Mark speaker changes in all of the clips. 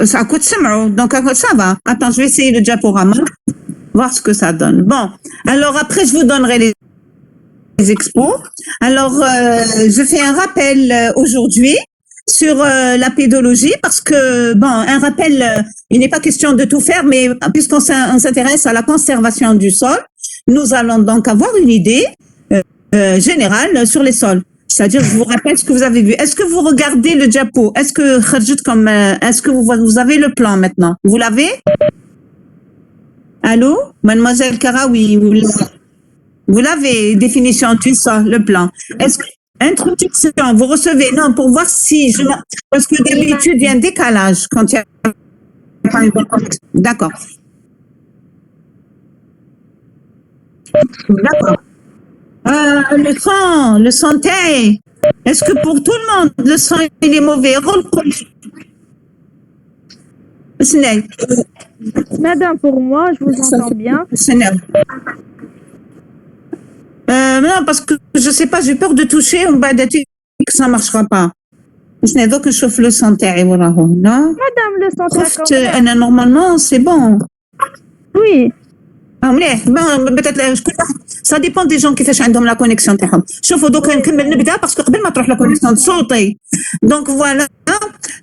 Speaker 1: ça coûte donc ça va. Attends, je vais essayer le diaporama, voir ce que ça donne. Bon, alors après, je vous donnerai les expos. Alors, je fais un rappel aujourd'hui sur la pédologie parce que, bon, un rappel, il n'est pas question de tout faire, mais puisqu'on s'intéresse à la conservation du sol, nous allons donc avoir une idée générale sur les sols. C'est-à-dire, je vous rappelle ce que vous avez vu. Est-ce que vous regardez le diapo? Est-ce que vous avez le plan maintenant? Vous l'avez? Allô? Mademoiselle Karaoui, vous l'avez, définition du sol, le plan. Est-ce que, introduction, vous recevez, non, pour voir si, parce que d'habitude, il y a un décalage quand il y a pas une bonne connexion. D'accord. D'accord. Le santé. Est-ce que pour tout le monde, le sang, il est mauvais?
Speaker 2: Madame, pour moi, je vous entends bien.
Speaker 1: Non, parce que je sais pas, j'ai peur de toucher, on va dire que ça marchera pas. Donc, je chauffe le santé, non?
Speaker 2: Madame, le santé.
Speaker 1: Normalement, c'est bon.
Speaker 2: Oui.
Speaker 1: Peut-être ça dépend des gens qui font la connexion تاعهم. شوفوا دوك نكمل نبدا parce que قبل ما تروح la connexion صوتي. Donc voilà,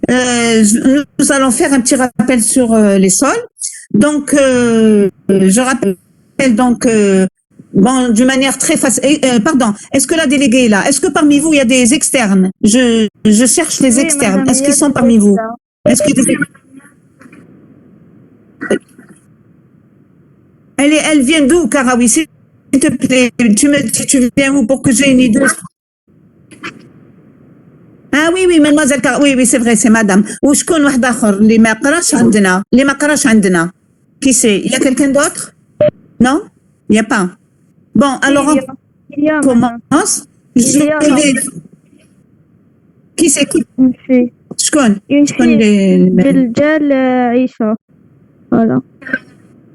Speaker 1: nous allons faire un petit rappel sur les sols. Donc je rappelle donc bon, d'une manière très facile. Pardon, est-ce que la déléguée est là? Est-ce que parmi vous il y a des externes? Je cherche les externes.
Speaker 2: Madame,
Speaker 1: est-ce qu'ils sont parmi vous? Est-ce que elle vient d'où, Karaoui? S'il te plaît, tu me dis tu viens où pour que j'ai une idée? Ah oui, mademoiselle Karaoui, oui, c'est vrai, c'est madame. وشكون واحد آخر اللي ما قراش عندنا. Qui c'est? Il y a quelqu'un d'autre? Non? Il n'y a pas. Bon, alors on commence. Qui c'est qui?
Speaker 2: Une fille.
Speaker 1: شكون؟
Speaker 2: Biljal Aïcha. Voilà.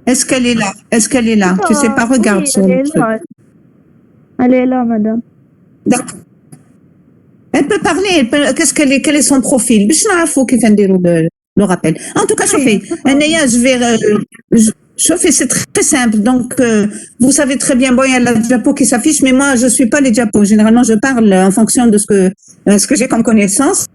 Speaker 1: Est-ce qu'elle est là? Est-ce qu'elle est là? Tu sais pas, regarde sur le truc.
Speaker 2: Elle est là, madame.
Speaker 1: D'accord. Elle peut parler, quel est son profil? باش نعرفوا كيف نديروا le rappel. En tout cas, Chauffez, c'est très simple. Donc, vous savez très bien, bon, il y a la diapo qui s'affiche, mais moi, je suis pas les diapos. Généralement, je parle en fonction de ce que j'ai comme connaissance.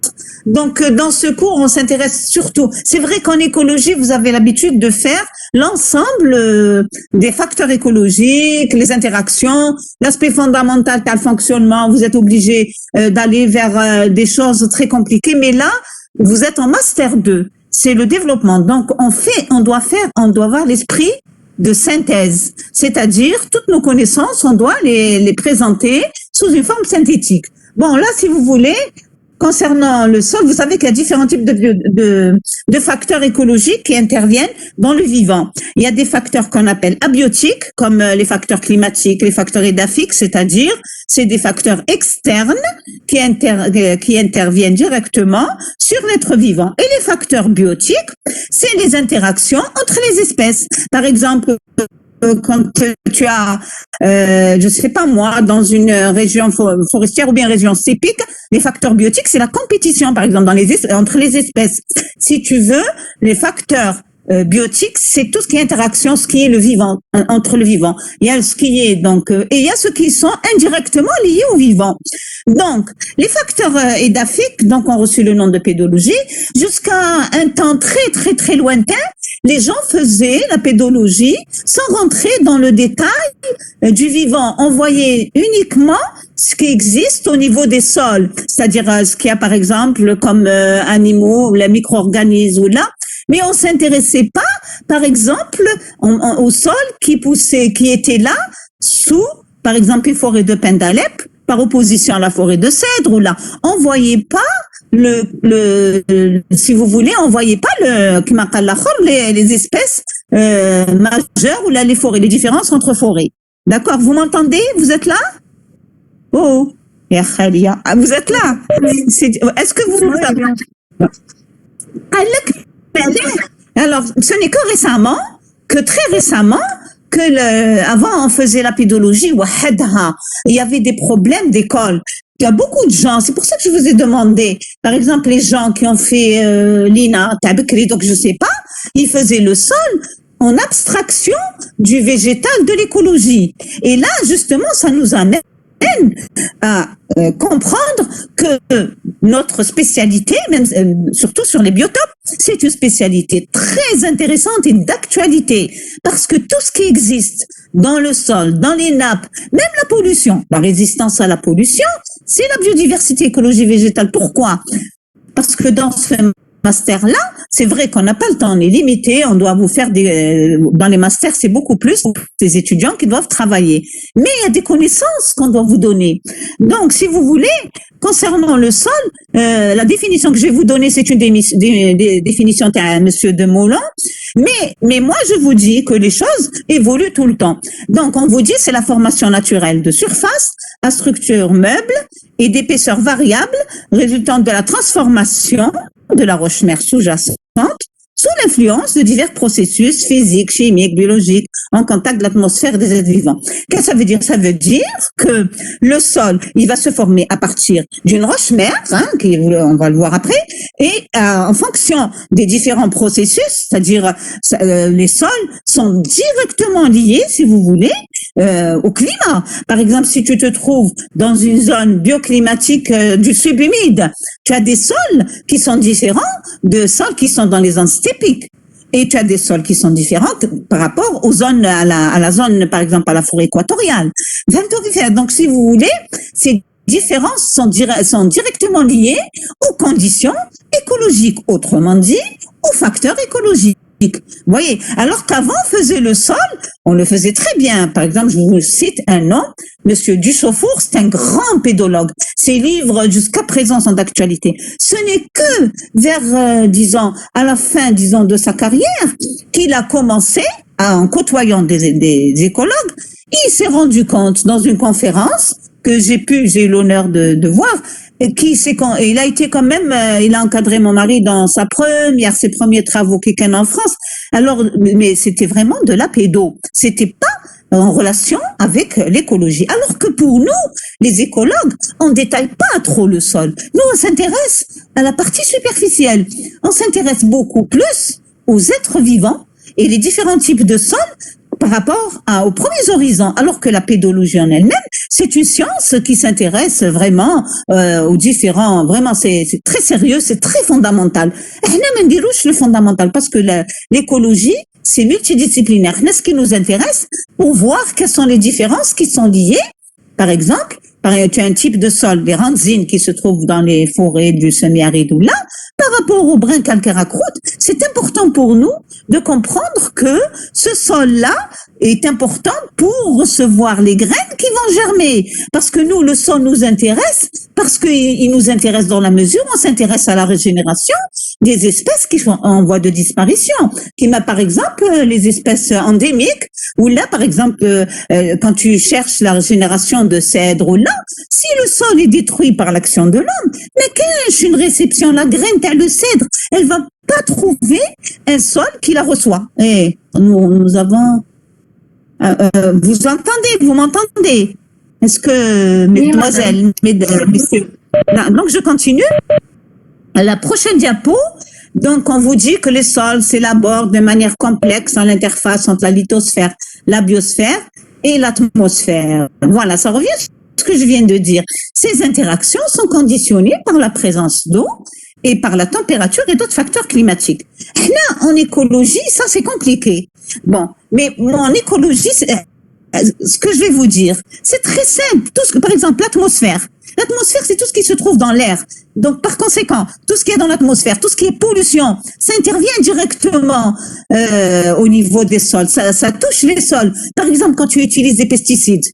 Speaker 1: Donc, dans ce cours, on s'intéresse surtout. C'est vrai qu'en écologie, vous avez l'habitude de faire l'ensemble des facteurs écologiques, les interactions, l'aspect fondamental tel fonctionnement. Vous êtes obligé d'aller vers des choses très compliquées. Mais là, vous êtes en master 2. C'est le développement. Donc, on doit avoir l'esprit de synthèse. C'est-à-dire, toutes nos connaissances, on doit les présenter sous une forme synthétique. Bon, là, si vous voulez, concernant le sol, vous savez qu'il y a différents types de facteurs écologiques qui interviennent dans le vivant. Il y a des facteurs qu'on appelle abiotiques, comme les facteurs climatiques, les facteurs édaphiques, c'est-à-dire, c'est des facteurs externes qui interviennent directement sur l'être vivant. Et les facteurs biotiques, c'est les interactions entre les espèces. Par exemple, quand tu as, je sais pas moi, dans une région forestière ou bien région stépique, les facteurs biotiques, c'est la compétition, par exemple, entre les espèces. Si tu veux, les facteurs biotiques, c'est tout ce qui est interaction, ce qui est le vivant, entre le vivant. Il y a ce qui est donc, et il y a ceux qui sont indirectement liés au vivant. Donc, les facteurs édaphiques, donc ont reçu le nom de pédologie, jusqu'à un temps très très très lointain, les gens faisaient la pédologie sans rentrer dans le détail du vivant. On voyait uniquement ce qui existe au niveau des sols, c'est-à-dire ce qu'il y a par exemple comme animaux, les micro-organismes ou là. Mais on s'intéressait pas, par exemple, au sol qui était là sous, par exemple, une forêt de pin d'Alep, par opposition à la forêt de cèdre ou là. On voyait pas si vous voulez, on voyait pas les espèces majeures ou là les forêts, les différences entre forêts. D'accord, vous m'entendez? Vous êtes là? Oh, vous êtes là? Est-ce que vous m'entendez? Alors, ce n'est que récemment, très récemment, avant on faisait la pédologie, il y avait des problèmes d'école. il y a beaucoup de gens, c'est pour ça que je vous ai demandé, par exemple, les gens qui ont fait l'INA, Tabekri, donc je sais pas, ils faisaient le sol en abstraction du végétal, de l'écologie. Et là, justement, ça nous amène à comprendre que notre spécialité, même surtout sur les biotopes, c'est une spécialité très intéressante et d'actualité, parce que tout ce qui existe dans le sol, dans les nappes, même la pollution, la résistance à la pollution, c'est la biodiversité, écologie végétale. Pourquoi? Parce que dans ce master-là, c'est vrai qu'on n'a pas le temps, on est limité, on doit vous faire dans les masters, c'est beaucoup plus pour les étudiants qui doivent travailler. Mais il y a des connaissances qu'on doit vous donner. Donc, si vous voulez, concernant le sol, la définition que je vais vous donner, c'est une définition de Monsieur de Molon. Mais moi, je vous dis que les choses évoluent tout le temps. Donc, on vous dit, c'est la formation naturelle de surface à structure meuble et d'épaisseur variable résultant de la transformation de la roche-mère sous-jacente sous l'influence de divers processus physiques, chimiques, biologiques, en contact de l'atmosphère des êtres vivants. Qu'est-ce que ça veut dire? Ça veut dire que le sol, il va se former à partir d'une roche-mère, on va le voir après, et en fonction des différents processus, c'est-à-dire les sols sont directement liés, si vous voulez, au climat. Par exemple, si tu te trouves dans une zone bioclimatique du subhumide, tu as des sols qui sont différents de sols qui sont dans les zones stépiques. Et tu as des sols qui sont différents par rapport aux zones, à la zone, par exemple, à la forêt équatoriale. Donc, si vous voulez, ces différences sont directement liées aux conditions écologiques, autrement dit, aux facteurs écologiques. Vous voyez, alors qu'avant on faisait le sol, on le faisait très bien. Par exemple, je vous cite un nom, Monsieur Duchaufour, c'est un grand pédologue. Ses livres jusqu'à présent sont d'actualité. Ce n'est que vers, disons, à la fin, disons, de sa carrière, qu'il a commencé, en côtoyant des écologues, il s'est rendu compte dans une conférence que j'ai eu l'honneur de voir. Il a été quand même, il a encadré mon mari dans ses premiers travaux qu'il en France. Alors, mais c'était vraiment de la pédo. C'était pas en relation avec l'écologie. Alors que pour nous, les écologues, on détaille pas trop le sol. Nous, on s'intéresse à la partie superficielle. On s'intéresse beaucoup plus aux êtres vivants et les différents types de sols par rapport aux premiers horizons, alors que la pédologie en elle-même, c'est une science qui s'intéresse vraiment aux différents, vraiment c'est très sérieux, c'est très fondamental. Le fondamental, parce que l'écologie, c'est multidisciplinaire. Ce qui nous intéresse pour voir quelles sont les différences qui sont liées, par exemple, tu as un type de sol, les randzines qui se trouvent dans les forêts du semi-aride ou là, par rapport au brin calcaire à croûte, c'est important pour nous de comprendre que ce sol-là est important pour recevoir les graines qui vont germer. Parce que nous, le sol nous intéresse, parce qu'il nous intéresse dans la mesure où on s'intéresse à la régénération des espèces qui sont en voie de disparition. Par exemple, les espèces endémiques, où là, par exemple, quand tu cherches la régénération de cèdres ou là, si le sol est détruit par l'action de l'homme, mais qu'est-ce une réception? La graine, le cèdre, elle va pas trouver un sol qui la reçoit. Et nous avons... vous m'entendez? Est-ce que, mesdemoiselles, messieurs... Donc, je continue. La prochaine diapo, donc on vous dit que les sols s'élaborent de manière complexe en l'interface entre la lithosphère, la biosphère et l'atmosphère. Voilà, ça revient à ce que je viens de dire. Ces interactions sont conditionnées par la présence d'eau et par la température et d'autres facteurs climatiques. Là, en écologie, ça c'est compliqué. Bon, mais en écologie, ce que je vais vous dire, c'est très simple. Par exemple, l'atmosphère. L'atmosphère, c'est tout ce qui se trouve dans l'air. Donc, par conséquent, tout ce qui est dans l'atmosphère, tout ce qui est pollution, ça intervient directement au niveau des sols. Ça touche les sols. Par exemple, quand tu utilises des pesticides,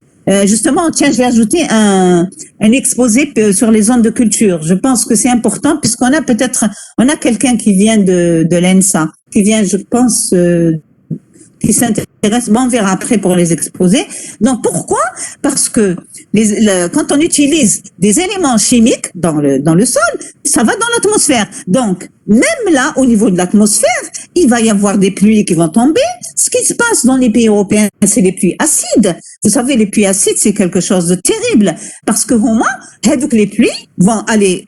Speaker 1: justement, tiens, je vais ajouter un exposé sur les zones de culture. Je pense que c'est important puisqu'on a quelqu'un qui vient de l'ENSA, qui vient, je pense, qui s'intéresse, on verra après pour les exposer. Donc, pourquoi? Parce que quand on utilise des éléments chimiques dans le sol, ça va dans l'atmosphère. Donc, même là, au niveau de l'atmosphère, il va y avoir des pluies qui vont tomber, ce qui qui se passe dans les pays européens, c'est les pluies acides. Vous savez, les pluies acides, c'est quelque chose de terrible parce que au moins, les pluies vont aller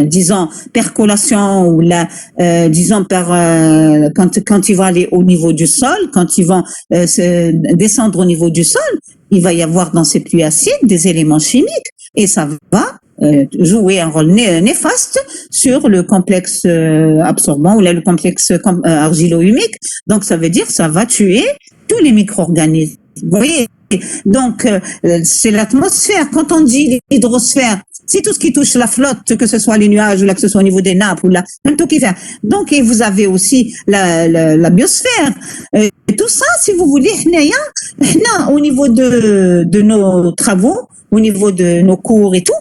Speaker 1: disons, percolation ou disons, quand ils vont aller au niveau du sol, quand ils vont descendre au niveau du sol, il va y avoir dans ces pluies acides des éléments chimiques et ça va jouer un rôle néfaste sur le complexe absorbant ou là, le complexe argilo-humique. Donc, ça veut dire que ça va tuer tous les micro-organismes. Vous voyez? Donc, c'est l'atmosphère. Quand on dit l'hydrosphère, c'est tout ce qui touche la flotte, que ce soit les nuages ou là, que ce soit au niveau des nappes ou là, même tout qui fait. Donc, et vous avez aussi la biosphère. Tout ça, si vous voulez, au niveau de nos travaux, au niveau de nos cours et tout,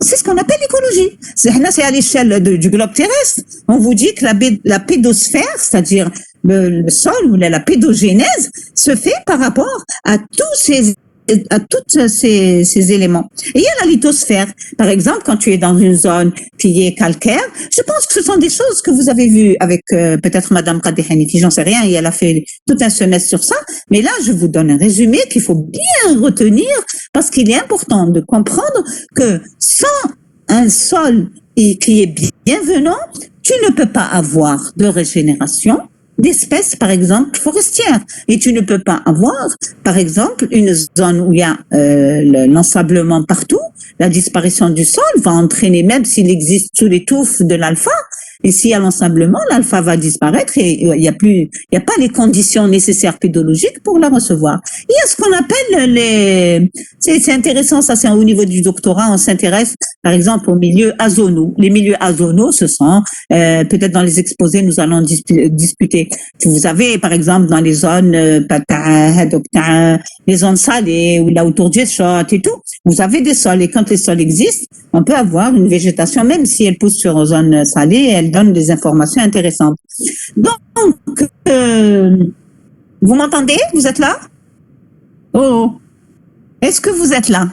Speaker 1: c'est ce qu'on appelle l'écologie. C'est à l'échelle du globe terrestre. On vous dit que la pédosphère, c'est-à-dire le sol ou la pédogénèse, se fait par rapport à tous ces éléments. Et il y a la lithosphère. Par exemple, quand tu es dans une zone qui est calcaire, je pense que ce sont des choses que vous avez vues avec peut-être Madame Qadi Hanifi, j'en sais rien, et elle a fait tout un semestre sur ça. Mais là, je vous donne un résumé qu'il faut bien retenir parce qu'il est important de comprendre que sans un sol qui est bienvenant, tu ne peux pas avoir de régénération d'espèces, par exemple, forestières. Et tu ne peux pas avoir, par exemple, une zone où il y a l'ensablement partout. La disparition du sol va entraîner, même s'il existe sous les touffes de l'alpha, et s'il y a l'ensablement, l'alpha va disparaître et il y a pas les conditions nécessaires pédologiques pour la recevoir. Il y a ce qu'on appelle c'est intéressant, ça c'est au niveau du doctorat, on s'intéresse par exemple aux milieux azonaux. Les milieux azonaux, ce sont, peut-être dans les exposés, nous allons discuter. Vous avez par exemple dans les zones, les zones salées ou là autour du shot et tout, vous avez des sols et quand les sols existent, on peut avoir une végétation, même si elle pousse sur une zone salée, elle donne des informations intéressantes. Donc, vous m'entendez? Vous êtes là? Oh, est-ce que vous êtes là?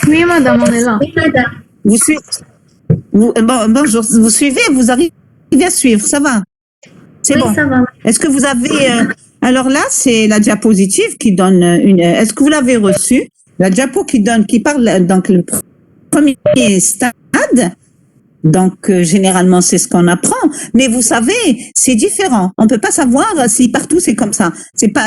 Speaker 3: Oui, madame, on est là. Oui, madame.
Speaker 1: Vous suivez? Bonjour, vous suivez? Vous arrivez à suivre? Ça va? C'est bon.
Speaker 3: Ça va.
Speaker 1: Est-ce que vous avez... alors là, c'est la diapositive qui donne une... Est-ce que vous l'avez reçue? La diapo qui parle donc le premier stade. Donc, généralement, c'est ce qu'on apprend. Mais vous savez, c'est différent. On peut pas savoir si partout c'est comme ça.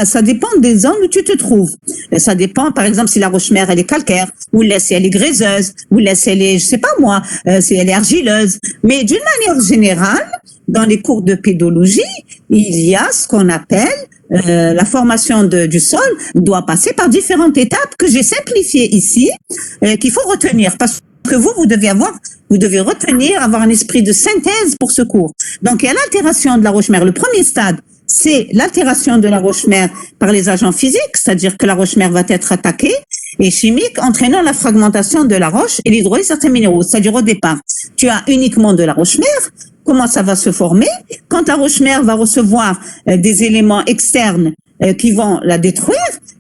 Speaker 1: Ça dépend des zones où tu te trouves. Ça dépend, par exemple, si la roche-mère, elle est calcaire, ou là, si elle est graiseuse, ou là, si elle est, je sais pas moi, si elle est argileuse. Mais d'une manière générale, dans les cours de pédologie, il y a ce qu'on appelle la formation du sol doit passer par différentes étapes que j'ai simplifiées ici, qu'il faut retenir parce que vous devez retenir, avoir un esprit de synthèse pour ce cours. Donc, il y a l'altération de la roche-mère. Le premier stade, c'est l'altération de la roche-mère par les agents physiques, c'est-à-dire que la roche-mère va être attaquée et chimique, entraînant la fragmentation de la roche et l'hydrolyse de certains minéraux. C'est-à-dire au départ, tu as uniquement de la roche-mère. Comment ça va se former? Quand la roche-mère va recevoir des éléments externes qui vont la détruire,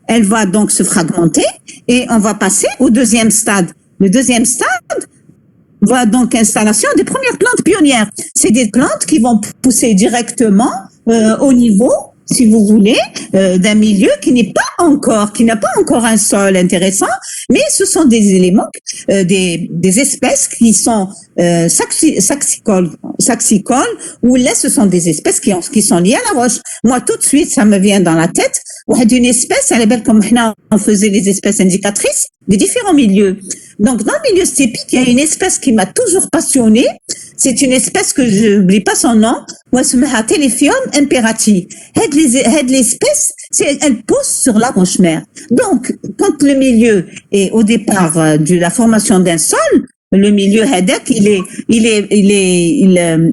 Speaker 1: elle va donc se fragmenter et on va passer au deuxième stade. Le deuxième stade va donc installation des premières plantes pionnières. C'est des plantes qui vont pousser directement au niveau, si vous voulez, d'un milieu qui n'a pas encore un sol intéressant, mais ce sont des éléments, des espèces qui sont saxicoles, ou là ce sont des espèces qui sont liées à la roche. Moi, tout de suite, ça me vient dans la tête, d'une espèce, elle est belle comme on faisait les espèces indicatrices des différents milieux. Donc, dans le milieu stépique, il y a une espèce qui m'a toujours passionnée. C'est une espèce que je n'oublie pas son nom. Téléphium imperati. L'espèce, elle pousse sur la roche-mère. Donc, quand le milieu est au départ de la formation d'un sol, le milieu HEDEC,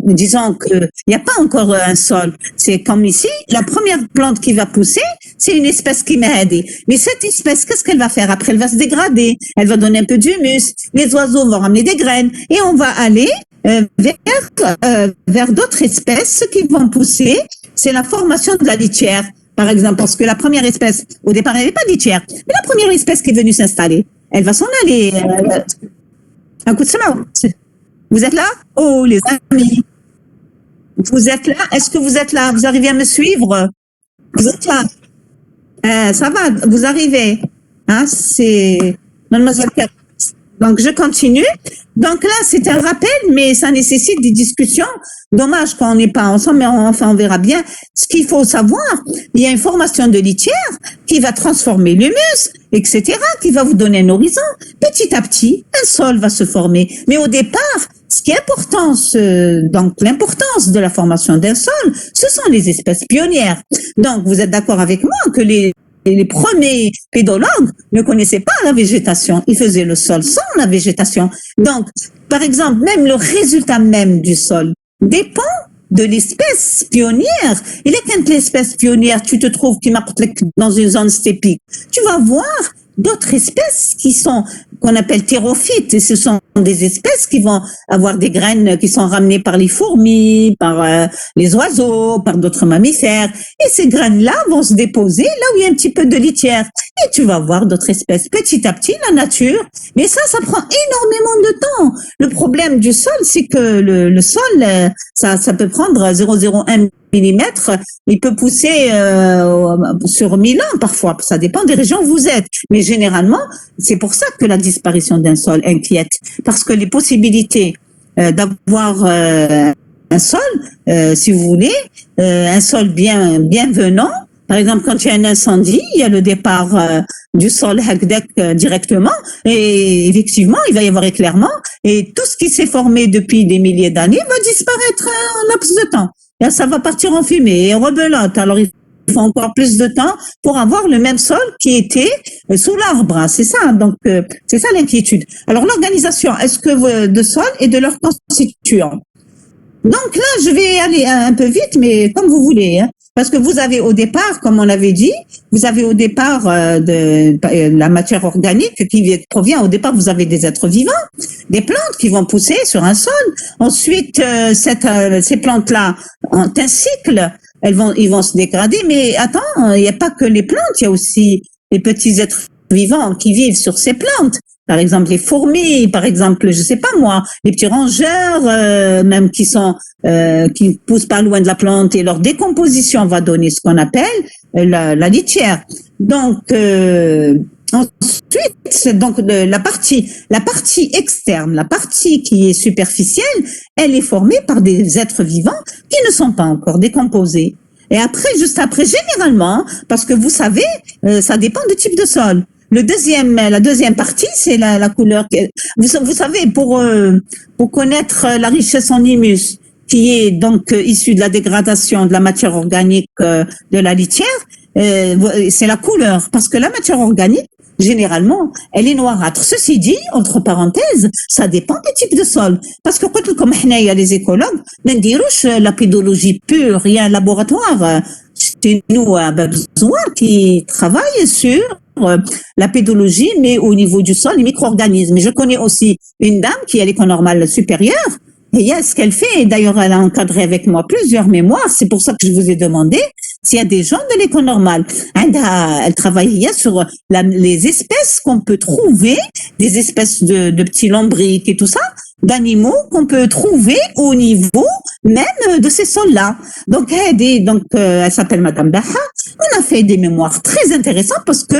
Speaker 1: disons que il n'y a pas encore un sol. C'est comme ici, la première plante qui va pousser, c'est une espèce qui m'a aidé. Mais cette espèce, qu'est-ce qu'elle va faire? Après, elle va se dégrader. Elle va donner un peu d'humus. Les oiseaux vont ramener des graines. Et on va aller vers d'autres espèces qui vont pousser. C'est la formation de la litière, par exemple, parce que la première espèce, au départ, elle n'est pas litière. Mais la première espèce qui est venue s'installer, elle va s'en aller. Un coup de semence. Vous êtes là? Oh, les amis. Vous êtes là? Est-ce que vous êtes là? Vous arrivez à me suivre? Vous êtes là. Ça va, vous arrivez. Hein, c'est Mademoiselle Cat. Donc, je continue. Donc là, c'est un rappel, mais ça nécessite des discussions. Dommage qu'on n'est pas ensemble, mais enfin, on verra bien. Ce qu'il faut savoir, il y a une formation de litière qui va transformer l'humus, etc., qui va vous donner un horizon. Petit à petit, un sol va se former. Mais au départ, ce qui est important, donc l'importance de la formation d'un sol, ce sont les espèces pionnières. Donc, vous êtes d'accord avec moi que les premiers pédologues ne connaissaient pas la végétation. Ils faisaient le sol sans la végétation. Donc, par exemple, même le résultat même du sol dépend de l'espèce pionnière. Et là, quand l'espèce pionnière, tu te trouves dans une zone stépique, tu vas voir d'autres espèces qu'on appelle thérophytes, et ce sont des espèces qui vont avoir des graines qui sont ramenées par les fourmis, par les oiseaux, par d'autres mammifères, et ces graines-là vont se déposer là où il y a un petit peu de litière, et tu vas voir d'autres espèces. Petit à petit, la nature, mais ça prend énormément de temps. Le problème du sol, c'est que le sol, ça peut prendre 0,01 millimètres, il peut pousser sur 1000 ans parfois, ça dépend des régions où vous êtes. Mais généralement, c'est pour ça que la disparition d'un sol inquiète, parce que les possibilités d'avoir un sol, si vous voulez, un sol bienvenant, par exemple, quand il y a un incendie, il y a le départ du sol directement, et effectivement, il va y avoir éclairement, et tout ce qui s'est formé depuis des milliers d'années va disparaître en laps de temps. Et ça va partir en fumée et rebelote. Alors, il faut encore plus de temps pour avoir le même sol qui était sous l'arbre. C'est ça, donc c'est ça l'inquiétude. Alors, l'organisation, est-ce que de sol et de leurs constituants. Donc là, je vais aller un peu vite, mais comme vous voulez, hein, parce que vous avez au départ, comme on l'avait dit, vous avez au départ de la matière organique qui provient, au départ, vous avez des êtres vivants, des plantes qui vont pousser sur un sol. Ensuite, ces plantes-là ont un cycle, ils vont se dégrader, mais attends, il n'y a pas que les plantes, il y a aussi les petits êtres vivants qui vivent sur ces plantes. Par exemple, les fourmis, par exemple, je sais pas moi, les petits rongeurs, même qui poussent pas loin de la plante, et leur décomposition va donner ce qu'on appelle la litière. Donc ensuite, donc la partie externe, la partie qui est superficielle, elle est formée par des êtres vivants qui ne sont pas encore décomposés. Et après, juste après, généralement, parce que vous savez, ça dépend du type de sol. La deuxième partie, c'est la couleur. Vous savez, pour connaître la richesse en humus, qui est donc issue de la dégradation de la matière organique de la litière, c'est la couleur, parce que la matière organique, généralement, elle est noirâtre. Ceci dit, entre parenthèses, ça dépend du type de sol. Parce que comme il y a les écologues, la pédologie pure, il y a un laboratoire chez nous à Babzoua qui travaille sur la pédologie, mais au niveau du sol, les micro-organismes. Et je connais aussi une dame qui a l'école normale supérieure, et il y a ce qu'elle fait, et d'ailleurs elle a encadré avec moi plusieurs mémoires, c'est pour ça que je vous ai demandé s'il y a des gens de l'école normale. Elle travaille sur les espèces qu'on peut trouver, des espèces de petits lombrics et tout ça, d'animaux qu'on peut trouver au niveau même de ces sols-là. Donc, elle s'appelle Madame Baha. On a fait des mémoires très intéressantes parce que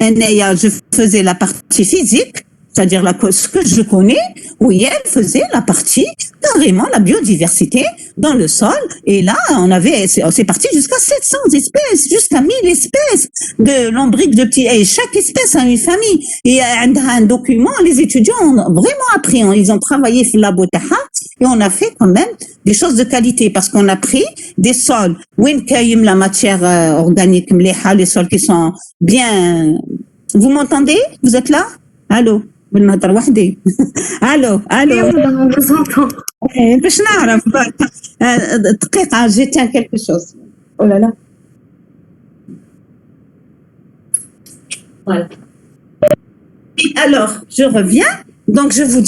Speaker 1: je faisais la partie physique, c'est-à-dire ce que je connais, oui, elle faisait la partie, carrément, la biodiversité dans le sol. Et là, c'est parti jusqu'à 700 espèces, jusqu'à 1000 espèces de lombrics, de petits, et chaque espèce a une famille. Et un document, les étudiants ont vraiment appris, ils ont travaillé sur la botaha, et on a fait quand même des choses de qualité, parce qu'on a pris des sols, la matière organique, les sols qui sont bien. Vous m'entendez? Vous êtes là? Allô? بالنهضر وحدي الو
Speaker 3: On vous entend.
Speaker 1: باش نعرف دقيقه جي تان quelque chose. Oh là là. Voilà. Alors, je reviens. Donc, je vous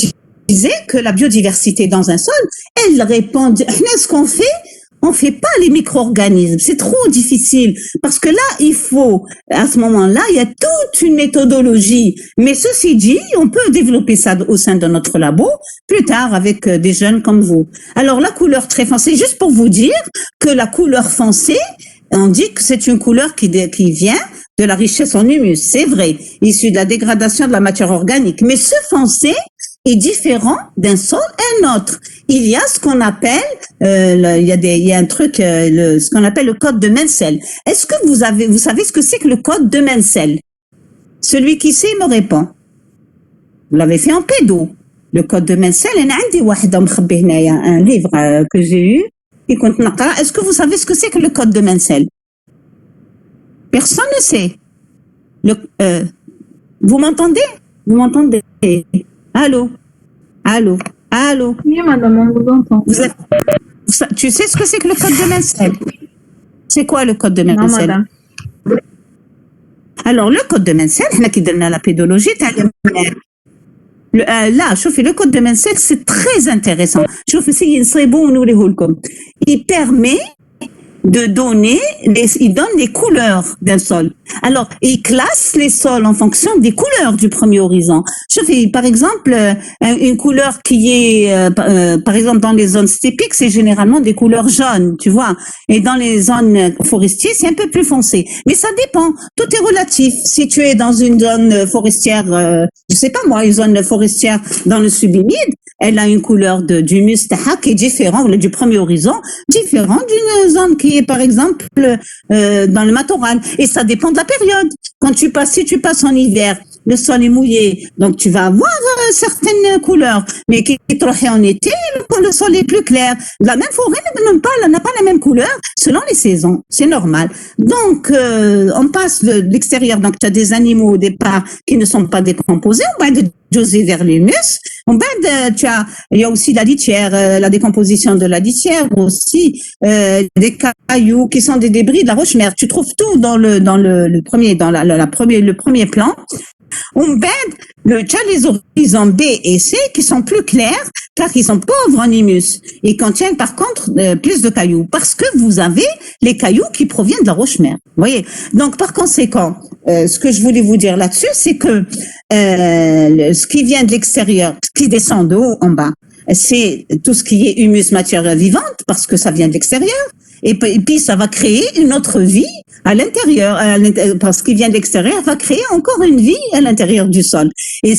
Speaker 1: disais que la biodiversité dans un sol, elle répond. Ce qu'on fait, on fait pas les micro-organismes. C'est trop difficile. Parce que là, à ce moment-là, il y a toute une méthodologie. Mais ceci dit, on peut développer ça au sein de notre labo plus tard avec des jeunes comme vous. Alors, la couleur très foncée, juste pour vous dire que la couleur foncée, on dit que c'est une couleur qui vient de la richesse en humus, c'est vrai, issue de la dégradation de la matière organique. Mais ce foncé est différent d'un sol à un autre. Il y a ce qu'on appelle, il y a un truc, ce qu'on appelle le code de Menzel. Est-ce que vous savez ce que c'est que le code de Menzel? Celui qui sait me répond. Vous l'avez fait en pédo. Le code de Menzel, un livre que j'ai eu. Est-ce que vous savez ce que c'est que le code de Menzel? Personne ne sait. Vous m'entendez? Vous m'entendez? Allô? Allô? Allô?
Speaker 3: Oui, madame, on vous entend.
Speaker 1: Tu sais ce que c'est que le code de Menzel? C'est quoi le code de Menzel?
Speaker 3: Non, madame.
Speaker 1: Alors, le code de Menzel, on a qui donne la pédologie, là, chauffez le code de Menzel, c'est très intéressant. Chauffez, c'est bon, nous les il permet de donner, il donne les couleurs d'un sol. Alors, il classe les sols en fonction des couleurs du premier horizon. Je fais, par exemple, une couleur qui est, par exemple, dans les zones stépiques, c'est généralement des couleurs jaunes, tu vois. Et dans les zones forestières, c'est un peu plus foncé. Mais ça dépend. Tout est relatif. Si tu es dans une zone forestière, je sais pas moi, une zone forestière dans le subhumide, elle a une couleur d'humus qui est différente, du premier horizon, différent d'une zone qui est, par exemple, dans le matoral. Et ça dépend de la période. Si tu passes en hiver, le sol est mouillé, donc tu vas avoir certaines couleurs. Mais qui est en été, le sol est plus clair. La même forêt n'a pas la même couleur selon les saisons. C'est normal. Donc, on passe de l'extérieur. Donc, tu as des animaux au départ qui ne sont pas décomposés. On va de José vers l'humus. Il y a aussi la litière, la décomposition de la litière aussi, des cailloux qui sont des débris de la roche-mère. Tu trouves tout dans le premier plan. Tu as les horizons B et C qui sont plus clairs car ils sont pauvres en humus et contiennent par contre plus de cailloux parce que vous avez les cailloux qui proviennent de la roche-mère. Vous voyez. Donc par conséquent, ce que je voulais vous dire là-dessus, c'est que ce qui vient de l'extérieur, ce qui descend de haut en bas, c'est tout ce qui est humus, matière vivante parce que ça vient de l'extérieur. Et puis, ça va créer une autre vie à l'intérieur, parce qu'il vient de l'extérieur, va créer encore une vie à l'intérieur du sol. Et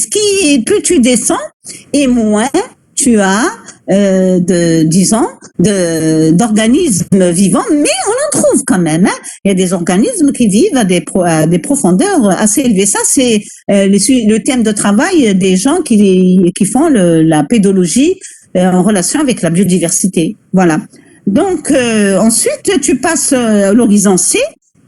Speaker 1: plus tu descends, et moins tu as, d'organismes vivants, mais on en trouve quand même. Hein. Il y a des organismes qui vivent à des profondeurs assez élevées. Ça, c'est le thème de travail des gens qui font la pédologie en relation avec la biodiversité. Voilà. Donc, ensuite, tu passes à l'horizon C.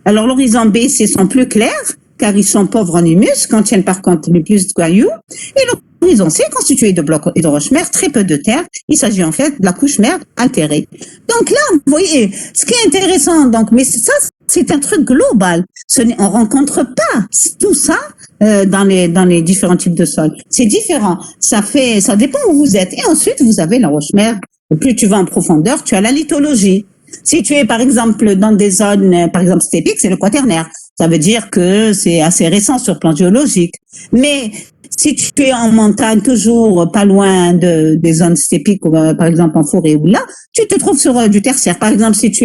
Speaker 1: Alors, l'horizon B, c'est sont plus clairs, car ils sont pauvres en humus, contiennent par contre le plus de cailloux. Et l'horizon C est constitué de blocs et de roches-mères, très peu de terre. Il s'agit en fait de la couche mère altérée. Donc là, vous voyez, ce qui est intéressant, donc, mais ça, c'est un truc global. On rencontre pas tout ça dans les différents types de sols. C'est différent. Ça dépend où vous êtes. Et ensuite, vous avez la roche-mère. Plus tu vas en profondeur, tu as la lithologie. Si tu es, par exemple, dans des zones, par exemple, stépiques, c'est le quaternaire. Ça veut dire que c'est assez récent sur le plan géologique. Mais si tu es en montagne, toujours pas loin des zones stépiques, par exemple en forêt ou là, tu te trouves sur du tertiaire. Par exemple, si tu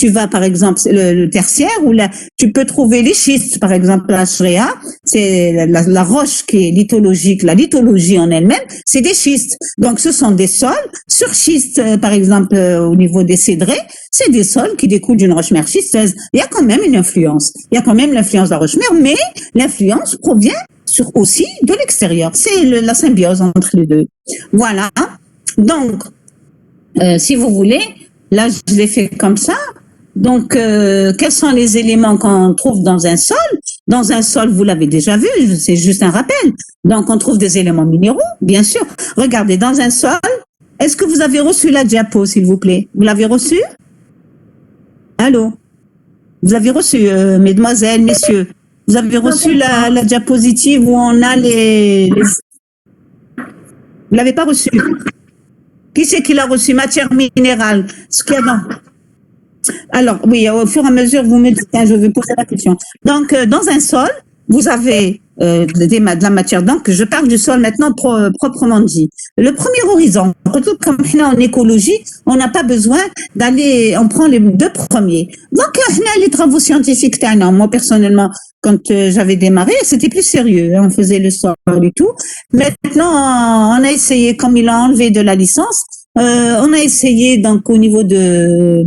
Speaker 1: vas, par exemple, le tertiaire, ou là, tu peux trouver les schistes, par exemple, la shréa, c'est la roche qui est lithologique. La lithologie en elle-même, c'est des schistes. Donc, ce sont des sols sur schistes, par exemple, au niveau des cédrés, c'est des sols qui découlent d'une roche-mère schisteuse. Il y a quand même une influence. Il y a quand même l'influence de la roche-mère, mais l'influence provient aussi de l'extérieur. C'est la symbiose entre les deux. Voilà. Donc, si vous voulez, là, je l'ai fait comme ça. Donc, quels sont les éléments qu'on trouve dans un sol? Dans un sol, vous l'avez déjà vu, c'est juste un rappel. Donc, on trouve des éléments minéraux, bien sûr. Regardez, dans un sol, est-ce que vous avez reçu la diapo, s'il vous plaît? Vous l'avez reçue? Allô? Vous avez reçu, mesdemoiselles, messieurs? Vous avez reçu la diapositive où on a les... Vous l'avez pas reçu? Qui c'est qui l'a reçu? Matière minérale. Ce qu'il y a dans... Alors, oui, au fur et à mesure, vous me dites, je vais poser la question. Donc, dans un sol, vous avez de la matière. Donc, je parle du sol maintenant proprement dit. Le premier horizon, comme en écologie, on n'a pas besoin d'aller, on prend les deux premiers. Donc, les travaux scientifiques, moi personnellement, quand j'avais démarré, c'était plus sérieux. On faisait le sol et tout. Maintenant, on a essayé, comme il a enlevé de la licence, on a essayé donc au niveau de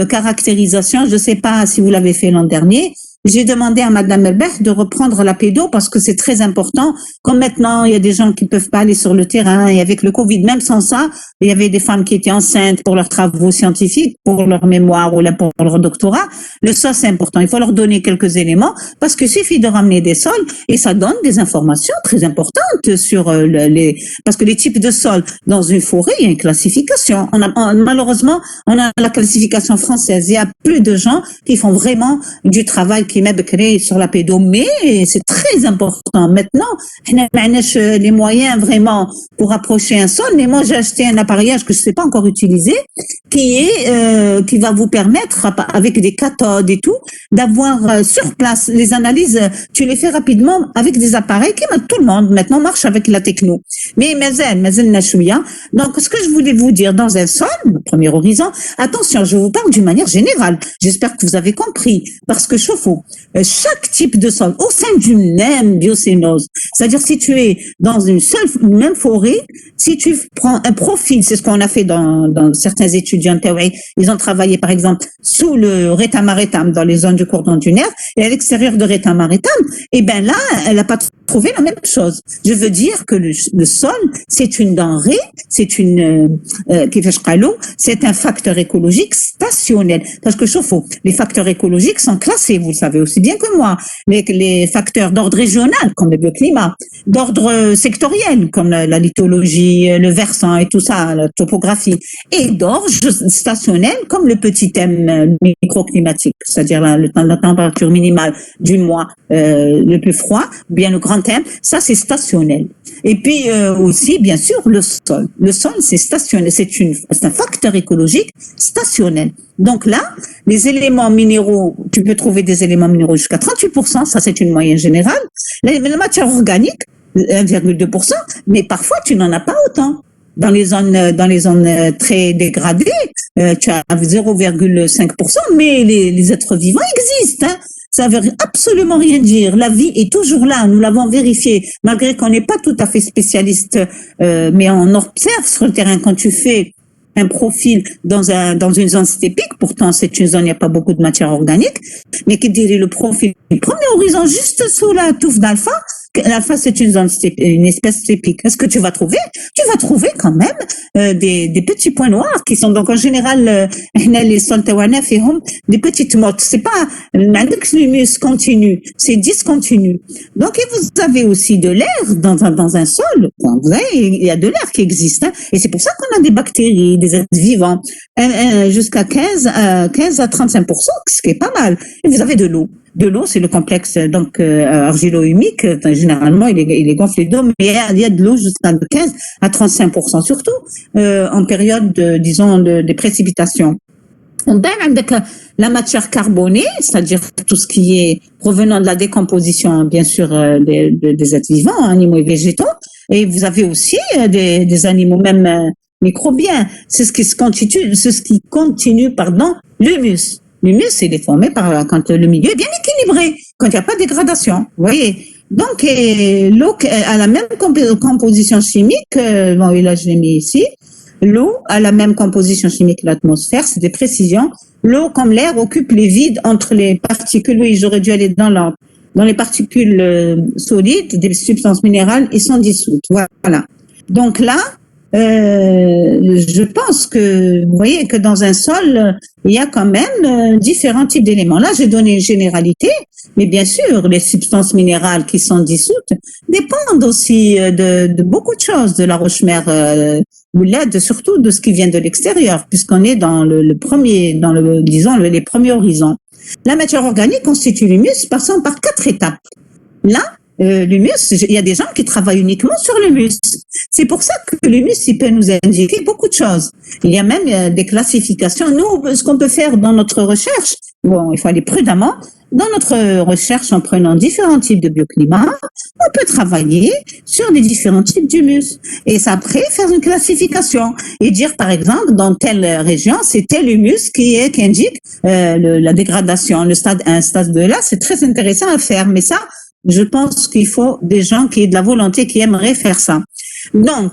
Speaker 1: caractérisation. Je ne sais pas si vous l'avez fait l'an dernier. J'ai demandé à Madame Elbert de reprendre la pédo parce que c'est très important. Comme maintenant, il y a des gens qui peuvent pas aller sur le terrain et avec le Covid, même sans ça, il y avait des femmes qui étaient enceintes pour leurs travaux scientifiques, pour leur mémoire ou pour leur doctorat. Le sol, c'est important. Il faut leur donner quelques éléments parce qu'il suffit de ramener des sols et ça donne des informations très importantes sur parce que les types de sols dans une forêt, il y a une classification. Malheureusement, on a la classification française. Il y a plus de gens qui font vraiment du travail qui m'a créé sur la pédo, mais c'est très important. Maintenant, on a les moyens vraiment pour approcher un sol, mais moi j'ai acheté un appareillage que je ne sais pas encore utiliser, qui va vous permettre, avec des cathodes et tout, d'avoir sur place les analyses. Tu les fais rapidement avec des appareils qui, tout le monde maintenant marche avec la techno. Mais mazel Nashouya. Donc, ce que je voulais vous dire dans un sol, le premier horizon, attention, je vous parle d'une manière générale. J'espère que vous avez compris. Parce que chaque type de sol, au sein d'une même biocénose, c'est-à-dire si tu es dans une même forêt, si tu prends un profil, c'est ce qu'on a fait dans certains étudiants, ils ont travaillé par exemple sous le Rétamarétam, dans les zones du cordon dunaire, et à l'extérieur de Rétamarétam, et ben là, elle n'a pas trouvé la même chose. Je veux dire que le sol, c'est une denrée, c'est c'est un facteur écologique stationnel. Parce que les facteurs écologiques sont classés, vous le savez aussi bien que moi. Les facteurs d'ordre régional, comme le bioclimat, d'ordre sectoriel, comme la lithologie, le versant et tout ça, la topographie, et d'ordre stationnel, comme le petit thème microclimatique, c'est-à-dire la température minimale du mois le plus froid, bien le grand thème, ça c'est stationnel. Et puis aussi, bien sûr, le sol. Le sol, c'est stationnel, c'est un facteur écologique stationnel. Donc là, les éléments minéraux, tu peux trouver des éléments minéraux jusqu'à 38%, ça c'est une moyenne générale. La matière organique, 1,2%, mais parfois tu n'en as pas autant. Dans les zones très dégradées, tu as 0,5%, mais les êtres vivants existent. Ça veut absolument rien dire. La vie est toujours là. Nous l'avons vérifié, malgré qu'on n'est pas tout à fait spécialiste, mais on observe sur le terrain quand tu fais un profil dans une zone stépique. Pourtant, c'est une zone, il n'y a pas beaucoup de matière organique, mais qui dirait le profil du premier horizon juste sous la touffe d'alpha. L'alpha, c'est une espèce stépique. Est-ce que tu vas trouver? Tu vas trouver quand même des petits points noirs qui sont donc en général les sols tawana fihom des petites mottes. C'est pas l'humus continu, c'est discontinu. Donc et vous avez aussi de l'air dans un sol. Vous avez, il y a de l'air qui existe, hein, et c'est pour ça qu'on a des bactéries, des êtres vivants, jusqu'à 15 à 35%, ce qui est pas mal. Et vous avez de l'eau. De l'eau, c'est le complexe donc argilo-humique. Généralement, il est gonflé d'eau, mais il y a de l'eau jusqu'à 15 à 35%, surtout en période, des précipitations. On donne avec la matière carbonée, c'est-à-dire tout ce qui est provenant de la décomposition, bien sûr, des êtres vivants, animaux et végétaux. Et vous avez aussi des animaux même microbiens. C'est ce qui continue, l'humus. L'humus, il est formé quand le milieu est bien équilibré, quand il n'y a pas de dégradation. Vous voyez? Donc, l'eau a la même composition chimique, bon, et là, je l'ai mis ici. L'eau a la même composition chimique que l'atmosphère, c'est des précisions. L'eau, comme l'air, occupe les vides entre les particules. Oui, j'aurais dû aller dans les particules solides, des substances minérales, et sont dissoutes. Voilà. Donc là, je pense que vous voyez que dans un sol, il y a quand même différents types d'éléments. Là, j'ai donné une généralité, mais bien sûr, les substances minérales qui sont dissoutes dépendent aussi de beaucoup de choses, de la roche-mère ou l'aide, surtout de ce qui vient de l'extérieur, puisqu'on est dans les premiers horizons. La matière organique constitue l'humus passant par 4 étapes. Là, l'humus, il y a des gens qui travaillent uniquement sur l'humus. C'est pour ça que l'humus, il peut nous indiquer beaucoup de choses. Il y a même des classifications. Nous, ce qu'on peut faire dans notre recherche, Bon, il faut aller prudemment. Dans notre recherche, en prenant différents types de bioclimats, on peut travailler sur les différents types d'humus. Et ça, après, faire une classification et dire, par exemple, dans telle région, c'est tel humus qui indique la dégradation, le stade 1, stade 2. Là, c'est très intéressant à faire. Mais ça, je pense qu'il faut des gens qui aient de la volonté, qui aimeraient faire ça. Donc,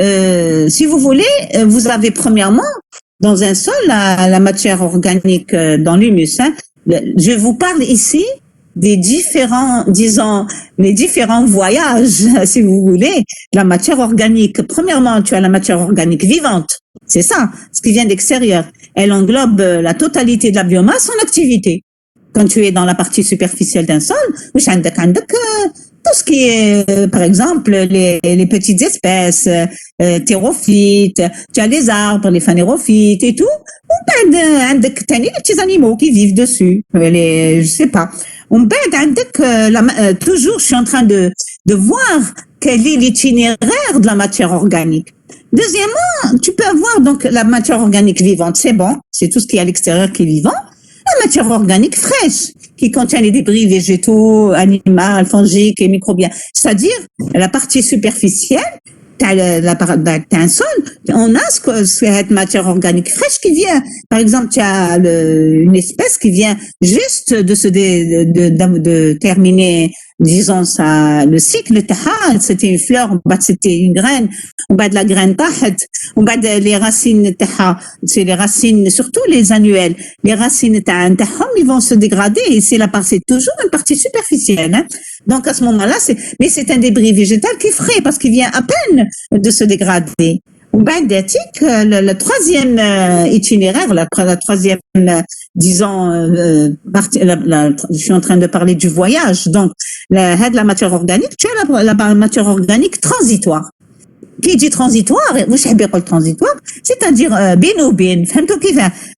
Speaker 1: si vous voulez, vous avez premièrement, dans un sol, la matière organique dans l'humus. Hein. Je vous parle ici des différents, disons, les différents voyages, si vous voulez, de la matière organique. Premièrement, tu as la matière organique vivante. C'est ça, ce qui vient d'extérieur. Elle englobe la totalité de la biomasse en activité. Quand tu es dans la partie superficielle d'un sol, tout ce qui est, par exemple, les petites espèces, thérophytes, tu as les arbres, les phanérophytes et tout. Ou bien, les petits animaux qui vivent dessus, je sais pas. Toujours, je suis en train de voir quel est l'itinéraire de la matière organique. Deuxièmement, tu peux avoir donc la matière organique vivante, c'est bon, c'est tout ce qui est à l'extérieur qui est vivant. La matière organique fraîche, qui contient les débris végétaux, animaux, fongiques et microbiens. C'est-à-dire, la partie superficielle, t'as un sol, on a cette matière organique fraîche qui vient. Par exemple, tu as une espèce qui vient juste de terminer, disons ça, le cycle. C'était une fleur, c'était une graine, on bat de la graine on bat les racines, c'est les racines, surtout les annuelles. Les racines, ils vont se dégrader et c'est toujours une partie superficielle. Hein. Donc à ce moment-là, mais c'est un débris végétal qui est frais parce qu'il vient à peine de se dégrader. Le troisième itinéraire, la troisième, disons, partie, je suis en train de parler du voyage. Donc, la matière organique, tu as la matière organique transitoire. Qui dit transitoire, transitoire, c'est-à-dire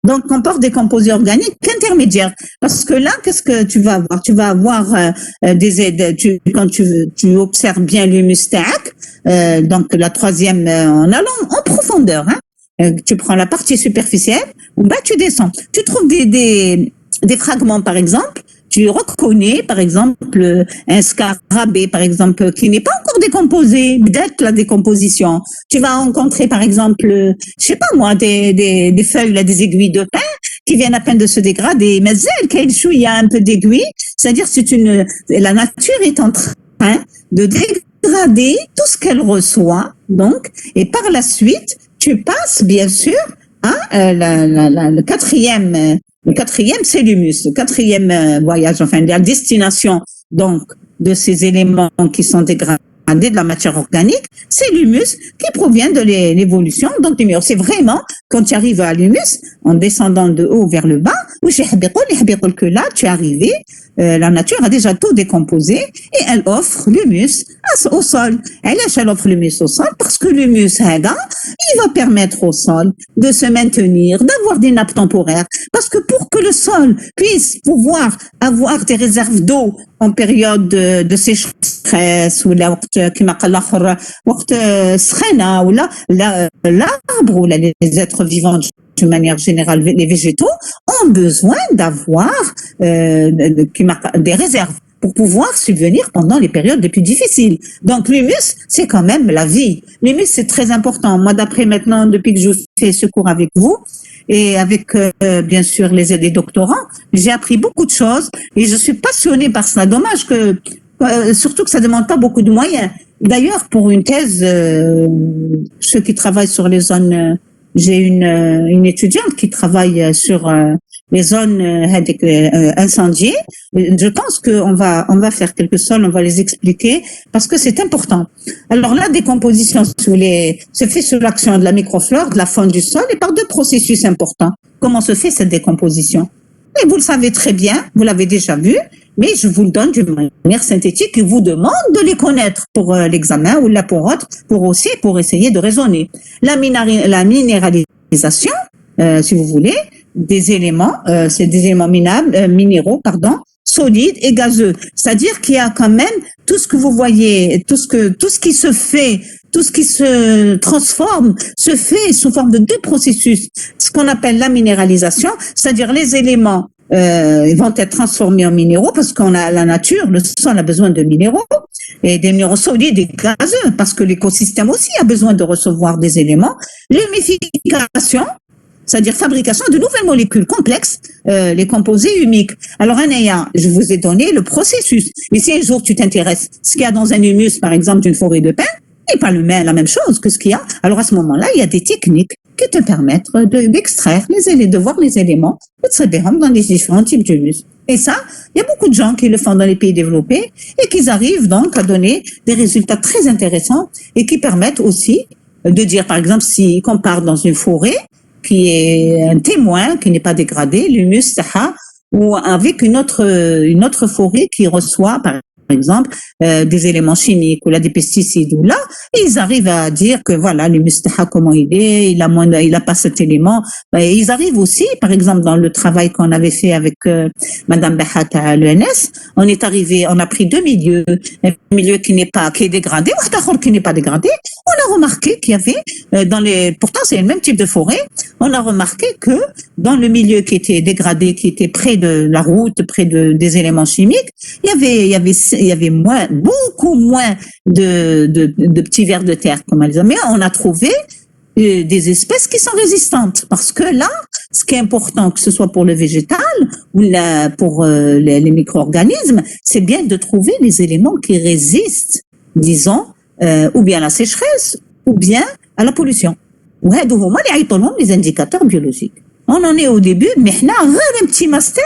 Speaker 1: donc comporte des composés organiques intermédiaires. Parce que là, qu'est-ce que tu vas avoir? Tu vas avoir quand tu observes bien l'humus tac, donc la troisième en allant en profondeur. Hein, tu prends la partie superficielle, tu descends. Tu trouves des fragments, par exemple. Tu reconnais, par exemple, un scarabée, par exemple, qui n'est pas encore décomposé, peut-être la décomposition. Tu vas rencontrer, par exemple, je sais pas moi, des feuilles, des aiguilles de pin qui viennent à peine de se dégrader. Mais il y a un peu d'aiguille, c'est-à-dire la nature est en train de dégrader tout ce qu'elle reçoit, donc, et par la suite, tu passes, bien sûr, à le quatrième. Le quatrième, c'est l'humus. Le quatrième voyage, enfin, la destination, donc, de ces éléments qui sont dégradés de la matière organique, c'est l'humus qui provient de l'évolution. Donc, c'est vraiment, quand tu arrives à l'humus, en descendant de haut vers le bas, que là, tu es arrivé, la nature a déjà tout décomposé et elle offre l'humus au sol. Elle offre l'humus au sol parce que l'humus, il va permettre au sol de se maintenir, d'avoir des nappes temporaires. Parce que pour que le sol puisse pouvoir avoir des réserves d'eau en période de sécheresse ou là, l'arbre ou les êtres vivants de manière générale, les végétaux ont besoin d'avoir des réserves pour pouvoir subvenir pendant les périodes les plus difficiles. Donc l'humus, c'est quand même la vie. L'humus, c'est très important. Moi, d'après maintenant, depuis que je fais ce cours avec vous, et avec, bien sûr, les doctorants, j'ai appris beaucoup de choses et je suis passionnée par cela. Dommage que, surtout que ça demande pas beaucoup de moyens. D'ailleurs, pour une thèse, ceux qui travaillent sur les zones, j'ai une étudiante qui travaille sur les zones incendiées. Je pense qu'on va faire quelques sols, on va les expliquer parce que c'est important. Alors la décomposition se fait sous l'action de la microflore, de la faune du sol et par deux processus importants. Comment se fait cette décomposition? Et vous le savez très bien, vous l'avez déjà vu, mais je vous le donne d'une manière synthétique et vous demande de les connaître pour l'examen ou là pour autre, pour essayer de raisonner. La minéralisation, si vous voulez, des éléments, c'est des éléments minéraux, solides et gazeux. C'est-à-dire qu'il y a quand même tout ce que vous voyez, tout ce qui se fait, tout ce qui se transforme, se fait sous forme de deux processus. Ce qu'on appelle la minéralisation, c'est-à-dire les éléments ils vont être transformés en minéraux parce qu'on a la nature, le sol a besoin de minéraux et des minéraux solides et gazeux parce que l'écosystème aussi a besoin de recevoir des éléments. L'humification, c'est-à-dire fabrication de nouvelles molécules complexes, les composés humiques. Alors, Anaya, je vous ai donné le processus. Mais si un jour tu t'intéresses, ce qu'il y a dans un humus, par exemple, d'une forêt de pin, n'est pas la même chose que ce qu'il y a. Alors, à ce moment-là, il y a des techniques qui te permettent d'extraire de voir les éléments dans les différents types d'humus. Et ça, il y a beaucoup de gens qui le font dans les pays développés et qui arrivent donc à donner des résultats très intéressants et qui permettent aussi de dire, par exemple, si on part dans une forêt, qui est un témoin, qui n'est pas dégradé, l'humus saha, ou avec une autre forêt qui reçoit, par exemple, des éléments chimiques ou là des pesticides ou là, et ils arrivent à dire que voilà, l'humus saha, comment il a pas cet élément. Et ils arrivent aussi, par exemple, dans le travail qu'on avait fait avec Madame Bahat à l'ENS, on a pris deux milieux, un milieu qui est dégradé, ou qui n'est pas dégradé. On a remarqué qu'il y avait, pourtant c'est le même type de forêt, on a remarqué que dans le milieu qui était dégradé, qui était près de la route, près des éléments chimiques, il y avait beaucoup moins de petits vers de terre, comme elles disent. Mais on a trouvé des espèces qui sont résistantes. Parce que là, ce qui est important, que ce soit pour le végétal ou pour les micro-organismes, c'est bien de trouver les éléments qui résistent, disons, ou bien à la sécheresse, ou bien à la pollution. Les indicateurs biologiques. On en est au début, mais on a un petit master.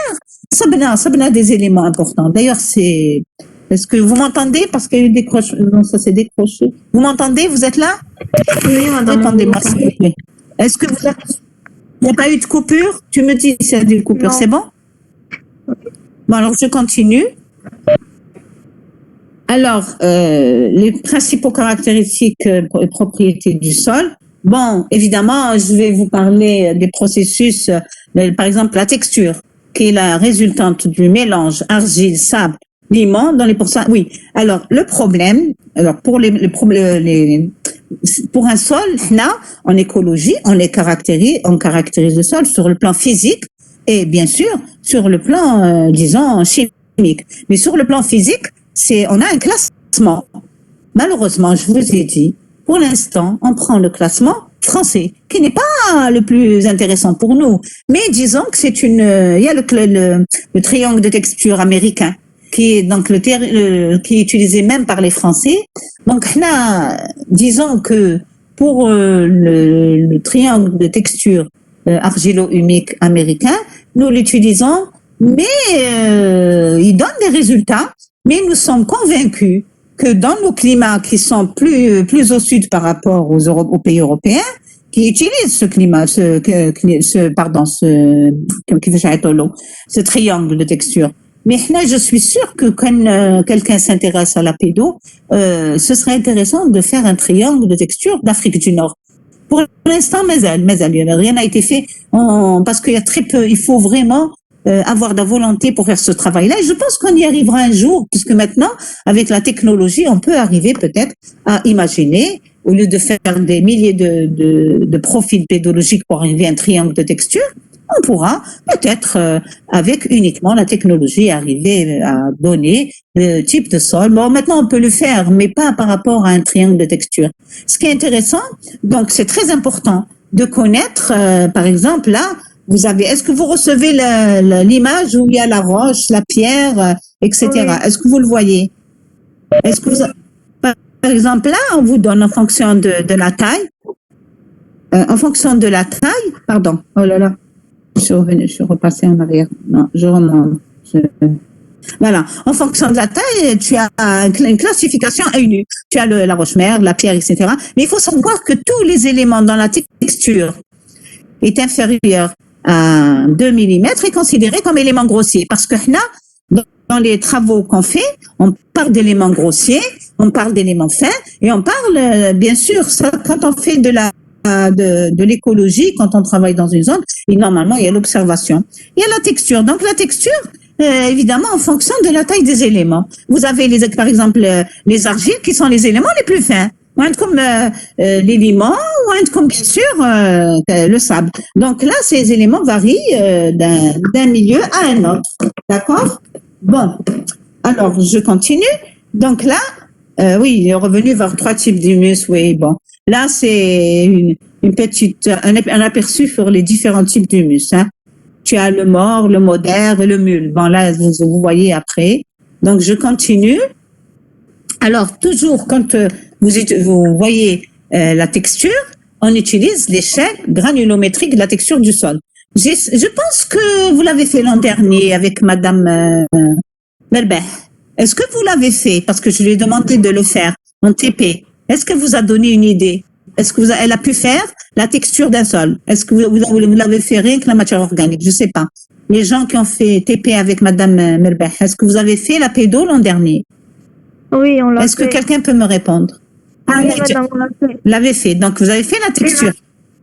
Speaker 1: Ça a des éléments importants. D'ailleurs, est-ce que vous m'entendez? Parce qu'il y a eu des décrochages. Non, ça s'est décroché. Vous m'entendez? Vous êtes là?
Speaker 3: Oui, madame.
Speaker 1: Répondez-moi, s'il vous plaît. Est-ce que il n'y a pas eu de coupure? Tu me dis s'il y a des coupures, c'est bon? Bon, alors je continue. Alors, les principaux caractéristiques et propriétés du sol. Bon, évidemment, je vais vous parler des processus, par exemple la texture, qui est la résultante du mélange argile, sable, limon dans les pourcents. Oui. Alors, le problème, pour un sol, là, en écologie, on caractérise le sol sur le plan physique et bien sûr sur le plan, disons, chimique. Mais sur le plan physique, on a un classement. Malheureusement, je vous ai dit, pour l'instant, on prend le classement français, qui n'est pas le plus intéressant pour nous. Mais disons que il y a le triangle de texture américain, qui est donc qui est utilisé même par les Français. Donc là, disons que pour le triangle de texture argilo-humique américain, nous l'utilisons, mais il donne des résultats. Mais nous sommes convaincus que dans nos climats qui sont plus au sud par rapport aux pays européens, qui utilisent ce climat, ce triangle de texture. Mais là, je suis sûre que quand quelqu'un s'intéresse à la pédo, ce serait intéressant de faire un triangle de texture d'Afrique du Nord. Pour l'instant, mais rien n'a été fait parce qu'il y a très peu. Il faut vraiment avoir de la volonté pour faire ce travail-là. Et je pense qu'on y arrivera un jour, puisque maintenant, avec la technologie, on peut arriver peut-être à imaginer, au lieu de faire des milliers de profils pédologiques pour arriver à un triangle de texture, on pourra peut-être, avec uniquement la technologie, arriver à donner le type de sol. Bon, maintenant, on peut le faire, mais pas par rapport à un triangle de texture. Ce qui est intéressant, donc c'est très important de connaître, par exemple, là, est-ce que vous recevez l'image où il y a la roche, la pierre, etc. Oui. Est-ce que vous le voyez? Est-ce que par exemple, là, on vous donne en fonction de la taille, pardon, oh là là, je suis repassée en arrière. Non, je remonte. Voilà. En fonction de la taille, tu as une classification à une. Tu as la roche-mère, la pierre, etc. Mais il faut savoir que tous les éléments dans la texture est inférieur à 2 mm est considéré comme élément grossier. Parce que là, dans les travaux qu'on fait, on parle d'éléments grossiers, on parle d'éléments fins, et on parle, bien sûr, ça, quand on fait de l'écologie, quand on travaille dans une zone, et normalement, il y a l'observation. Il y a la texture. Donc, la texture, évidemment, en fonction de la taille des éléments. Vous avez par exemple, les argiles qui sont les éléments les plus fins. وعندكم les limons, وعندكم bien sûr le sable. Donc là, ces éléments varient d'un milieu à un autre. D'accord? Bon, alors je continue. Donc là, oui, il est revenu vers 3 types d'humus. Oui, bon. Là, c'est un aperçu sur les différents types d'humus. Hein. Tu as le mort, le modère et le mule. Bon, là, vous voyez après. Donc, je continue. Alors, toujours quand vous voyez la texture, on utilise l'échelle granulométrique de la texture du sol. Je pense que vous l'avez fait l'an dernier avec Madame Melbeh. Est-ce que vous l'avez fait? Parce que je lui ai demandé de le faire en TP. Est-ce qu'elle vous a donné une idée? Est-ce que elle a pu faire la texture d'un sol? Est-ce que vous l'avez fait rien que la matière organique? Je sais pas. Les gens qui ont fait TP avec Madame Melbeh, est-ce que vous avez fait la pédo l'an dernier?
Speaker 2: Oui, on l'a fait.
Speaker 1: Est-ce que quelqu'un peut me répondre?
Speaker 2: Oui, madame, on l'a fait.
Speaker 1: L'avez fait. Donc, vous avez fait la texture.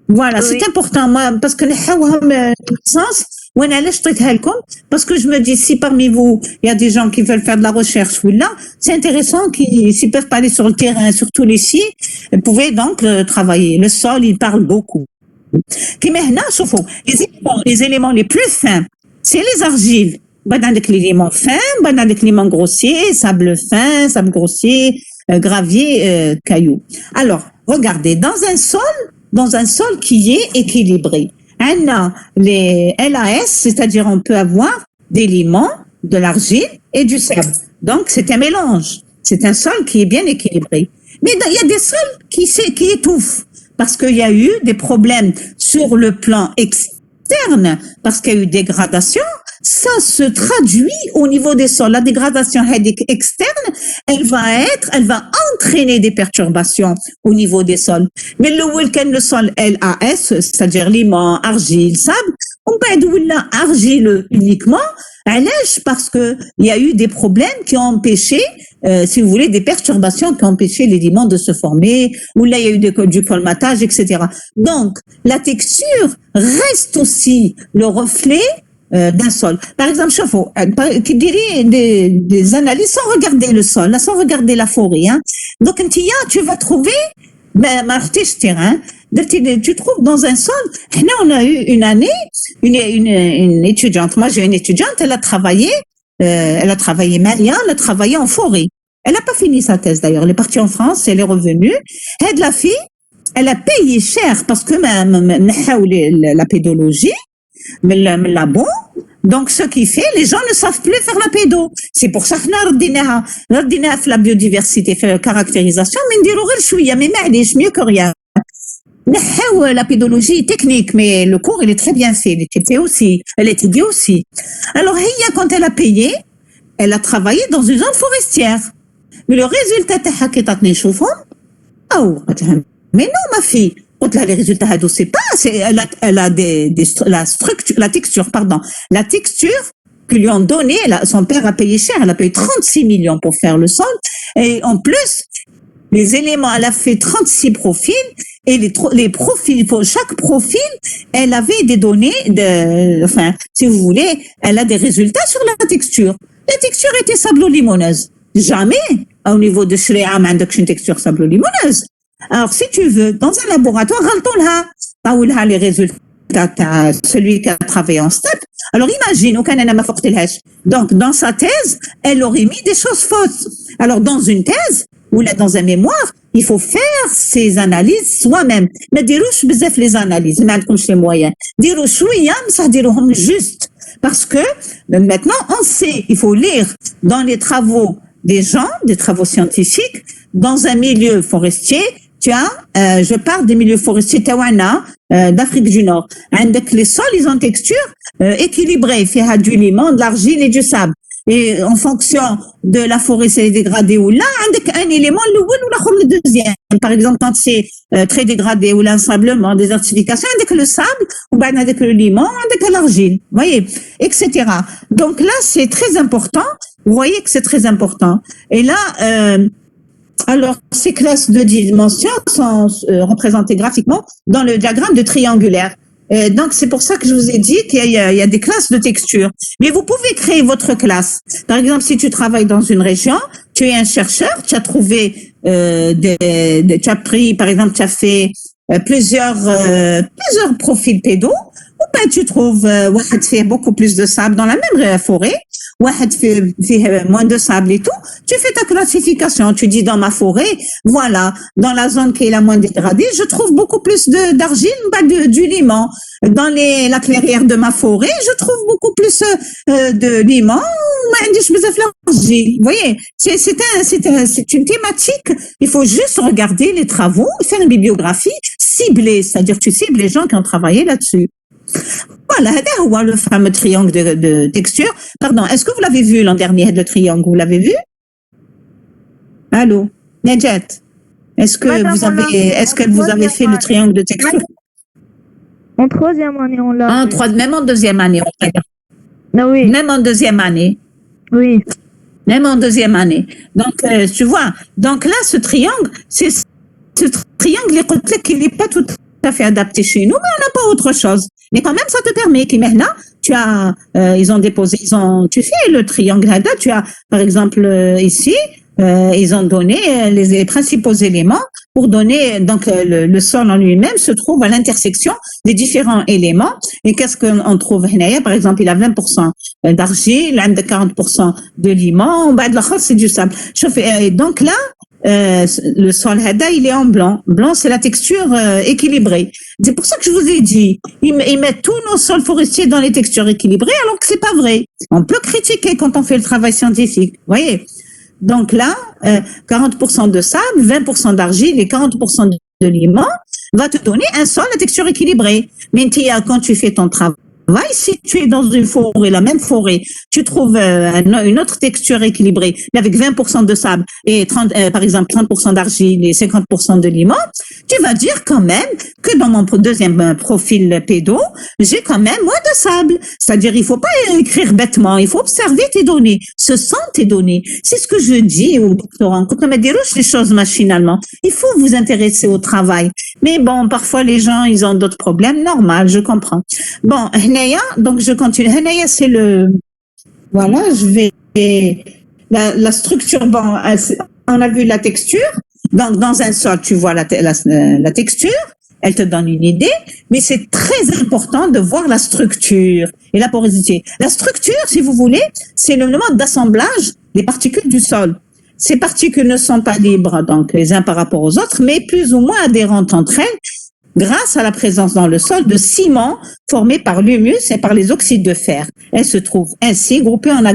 Speaker 1: Voilà,
Speaker 2: Oui.
Speaker 1: c'est important. Moi, parce que le sens, parce que je me dis, si parmi vous, il y a des gens qui veulent faire de la recherche, là, c'est intéressant s'ils peuvent pas aller sur le terrain, sur tous les sites, vous pouvez donc travailler. Le sol, il parle beaucoup. Les éléments les plus fins, c'est les argiles. Avec les éléments fins, avec les éléments grossiers, sable fin, sable grossier, gravier, cailloux. Alors, regardez, dans un sol qui est équilibré, on a les LAS, c'est-à-dire on peut avoir des limons, de l'argile et du sable. Donc, c'est un mélange. C'est un sol qui est bien équilibré. Mais il y a des sols qui étouffent parce qu'il y a eu des problèmes sur le plan externe, parce qu'il y a eu dégradation. Ça se traduit au niveau des sols. La dégradation externe, elle va entraîner des perturbations au niveau des sols. Mais le sol LAS, c'est-à-dire limon, argile, sable, on peut dire argile uniquement, parce que il y a eu des problèmes qui ont empêché, si vous voulez, des perturbations qui ont empêché les limons de se former, ou là il y a eu du colmatage, etc. Donc, la texture reste aussi le reflet d'un sol. Par exemple, qui dirait des analyses sans regarder le sol, là, sans regarder la forêt. Hein. Donc, tu vas trouver, terrain, tu trouves dans un sol. Là, on a eu une année, une étudiante. Moi, j'ai une étudiante, elle a travaillé Maria, elle a travaillé en forêt. Elle n'a pas fini sa thèse d'ailleurs. Elle est partie en France, elle est revenue. Et de la fille, elle a payé cher parce que la pédologie, mais là bon, donc ce qui fait, les gens ne savent plus faire la pédo. C'est pour ça que nous avons la biodiversité, fait la caractérisation, mais mieux que rien. La pédologie technique, mais le cours, il est très bien fait. Elle étudie aussi. Alors, quand elle a payé, elle a travaillé dans une zone forestière. Mais le résultat, mais non, ma fille. Les résultats, c'est pas, elle a la texture que lui ont donné, son père a payé cher, elle a payé 36 millions pour faire le sol. Et en plus, les éléments, elle a fait 36 profils, et les profils, pour chaque profil, elle avait des données si vous voulez, elle a des résultats sur la texture. La texture était sablo-limoneuse. Jamais, au niveau de Shreya, une texture sablo-limoneuse. Alors, si tu veux, dans un laboratoire, les résultats, celui qui a travaillé en STEP. Alors, imagine, donc, dans sa thèse, elle aurait mis des choses fausses. Alors, dans une thèse, ou là, dans un mémoire, il faut faire ces analyses soi-même. Mais dirouche bzef les analyses, mais les moyens. Dirouche ça dirouche juste. Parce que, maintenant, on sait, il faut lire dans les travaux des gens, des travaux scientifiques, dans un milieu forestier. Tu as, je parle des milieux forestiers d'Afrique du Nord. Avec les sols, ils ont texture équilibrée. Il y a du limon, de l'argile et du sable. Et en fonction de la forêt, c'est dégradé ou là, avec un élément, le deuxième. Par exemple, quand c'est très dégradé ou l'ensablement, désertification, avec le sable, ou bien avec le limon, avec l'argile. Vous voyez, etc. Donc là, c'est très important. Vous voyez que c'est très important. Et là, alors, ces classes de dimensions sont représentées graphiquement dans le diagramme de triangulaire. Donc, c'est pour ça que je vous ai dit qu'il y a des classes de texture. Mais vous pouvez créer votre classe. Par exemple, si tu travailles dans une région, tu es un chercheur, tu as trouvé tu as pris, par exemple, tu as fait plusieurs profils pédos, ou ben tu trouves واحد fait beaucoup plus de sable dans la même forêt, واحد fait moins de sable et tout, tu fais ta classification, tu dis dans ma forêt, voilà, dans la zone qui est la moins dégradée, je trouve beaucoup plus d'argile, du limon. Dans la clairière de ma forêt, je trouve beaucoup plus de limon, ما عنديش بزاف l'argile. Vous voyez, c'est une thématique, il faut juste regarder les travaux, faire une bibliographie ciblée, c'est-à-dire tu cibles les gens qui ont travaillé là-dessus. Voilà, هذا هو le fameux triangle de texture. Pardon, est-ce que vous l'avez vu l'an dernier, le triangle, vous l'avez vu? Allô, Nedjet, est-ce que vous avez fait le triangle de texture?
Speaker 2: En troisième année, on l'a.
Speaker 1: Même en deuxième année, on va dire.
Speaker 2: Ah oui.
Speaker 1: Même en deuxième année.
Speaker 2: Oui.
Speaker 1: Même en deuxième année. Donc, tu vois, donc là, ce triangle, il n'est pas tout à fait adapté chez nous, mais on n'a pas autre chose. Mais quand même, ça te permet que maintenant, tu fais le triangle là, tu as, par exemple, ici, ils ont donné les principaux éléments pour donner, donc le sol en lui-même se trouve à l'intersection des différents éléments. Et qu'est-ce qu'on trouve? Par exemple, il a 20% d'argile, 40% de limon, c'est du sable. Et donc là, le sol hada, il est en blanc. Blanc, c'est la texture équilibrée. C'est pour ça que je vous ai dit, ils mettent tous nos sols forestiers dans les textures équilibrées, alors que c'est pas vrai. On peut critiquer quand on fait le travail scientifique. Vous voyez? Donc là, 40% de sable, 20% d'argile et 40% de limon va te donner un sol à texture équilibrée. Mais quand tu fais ton travail, si tu es dans une forêt, la même forêt, tu trouves une autre texture équilibrée, avec 20% de sable et par exemple 30% d'argile et 50% de limon, tu vas dire quand même que dans mon deuxième profil pédo, j'ai quand même moins de sable. C'est-à-dire, il faut pas écrire bêtement, il faut observer tes données, ce sont tes données. C'est ce que je dis aux doctorants. Quand on me déroge les choses machinalement, il faut vous intéresser au travail. Mais bon, parfois les gens, ils ont d'autres problèmes, normal, je comprends. Bon, donc je continue. Hanaya, c'est voilà, je vais, la structure, bon, on a vu la texture. Donc, dans un sol, tu vois la texture, elle te donne une idée, mais c'est très important de voir la structure et la porosité. La structure, si vous voulez, c'est le mode d'assemblage des particules du sol. Ces particules ne sont pas libres, donc les uns par rapport aux autres, mais plus ou moins adhérentes entre elles, grâce à la présence dans le sol de ciments formés par l'humus et par les oxydes de fer. Elles se trouvent ainsi groupées en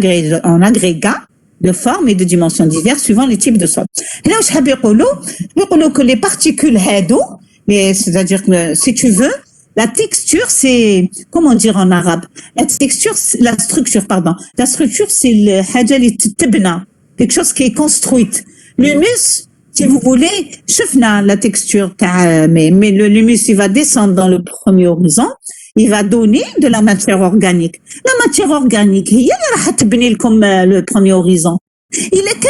Speaker 1: agrégats de formes et de dimensions diverses suivant les types de sol. Et là, je veux que les particules هادو, c'est-à-dire que si tu veux, la texture, c'est, comment dire en arabe? La structure, c'est le حاجة اللي تتبنى, quelque chose qui est construite. L'humus, si vous voulez, شفنا la texture, mais l'humus, il va descendre dans le premier horizon, il va donner de la matière organique. La matière organique, هي اللي راح تبني لكم le premier horizon. Il est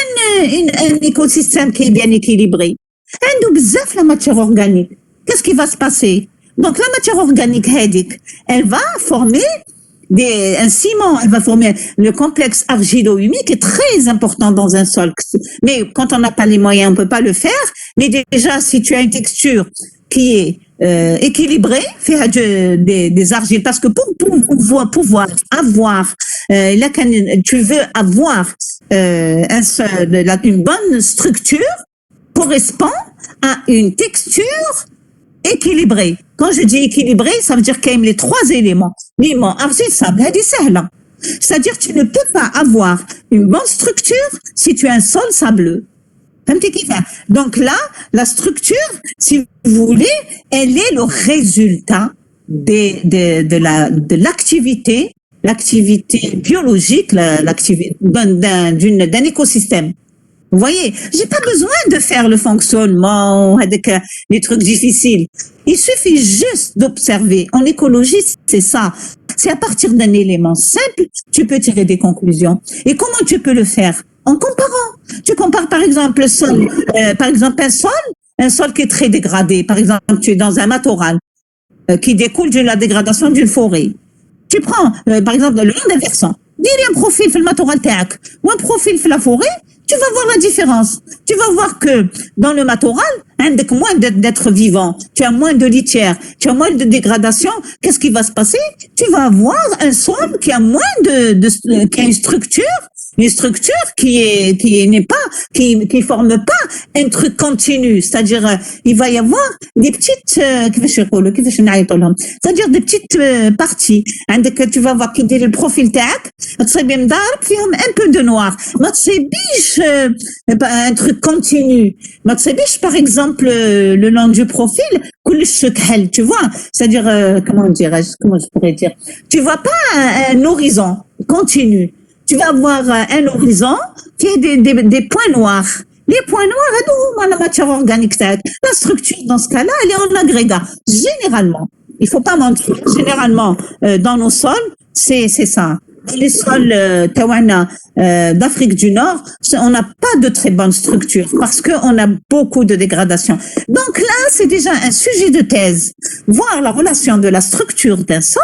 Speaker 1: un écosystème qui est bien équilibré. عنده بزاف la matière organique. Qu'est-ce qui va se passer? Donc la matière organique هذيك, elle va former un ciment, elle va former le complexe argilo-humique qui est très important dans un sol. Mais quand on n'a pas les moyens, on ne peut pas le faire. Mais déjà, si tu as une texture qui est équilibrée, faire des argiles, parce que pour pouvoir avoir, tu veux avoir une bonne structure, correspond à une texture équilibré. Quand je dis équilibré, ça veut dire qu'il y a les trois éléments. Limon, argile, sable, c'est-à-dire que tu ne peux pas avoir une bonne structure si tu as un sol sableux. Donc là, la structure, si vous voulez, elle est le résultat de l'activité biologique, d'un écosystème. Vous voyez, j'ai pas besoin de faire le fonctionnement avec les trucs difficiles. Il suffit juste d'observer. En écologie, c'est ça. C'est à partir d'un élément simple, tu peux tirer des conclusions. Et comment tu peux le faire? En comparant. Tu compares par exemple le sol, un sol qui est très dégradé. Par exemple, tu es dans un matorral qui découle de la dégradation d'une forêt. Tu prends, par exemple, le long d'un versant. Dis un profil في الماتورال تاعك ou un profil في la forêt. tu vas voir la différence. Tu vas voir que dans le matoral, avec moins d'êtres vivants, tu as moins de litière, tu as moins de dégradation. Qu'est-ce qui va se passer? Tu vas avoir un sol qui a moins qui a une structure qui forme pas un truc continu. C'est-à-dire, il va y avoir des petites, c'est-à-dire des petites parties. Tu vas voir qu'il le profil tac, un peu de noir. Un truc continu. Par exemple, le long du profil, tu vois. C'est-à-dire, comment je pourrais dire? Tu vois pas un horizon continu. Tu vas avoir un horizon qui est des points noirs. Les points noirs, la matière organique, la structure dans ce cas-là, elle est en agrégat. Généralement, il faut pas mentir. Généralement, dans nos sols, c'est ça. Les sols d'Afrique du Nord, on n'a pas de très bonne structure parce qu'on a beaucoup de dégradation. Donc là, c'est déjà un sujet de thèse. Voir la relation de la structure d'un sol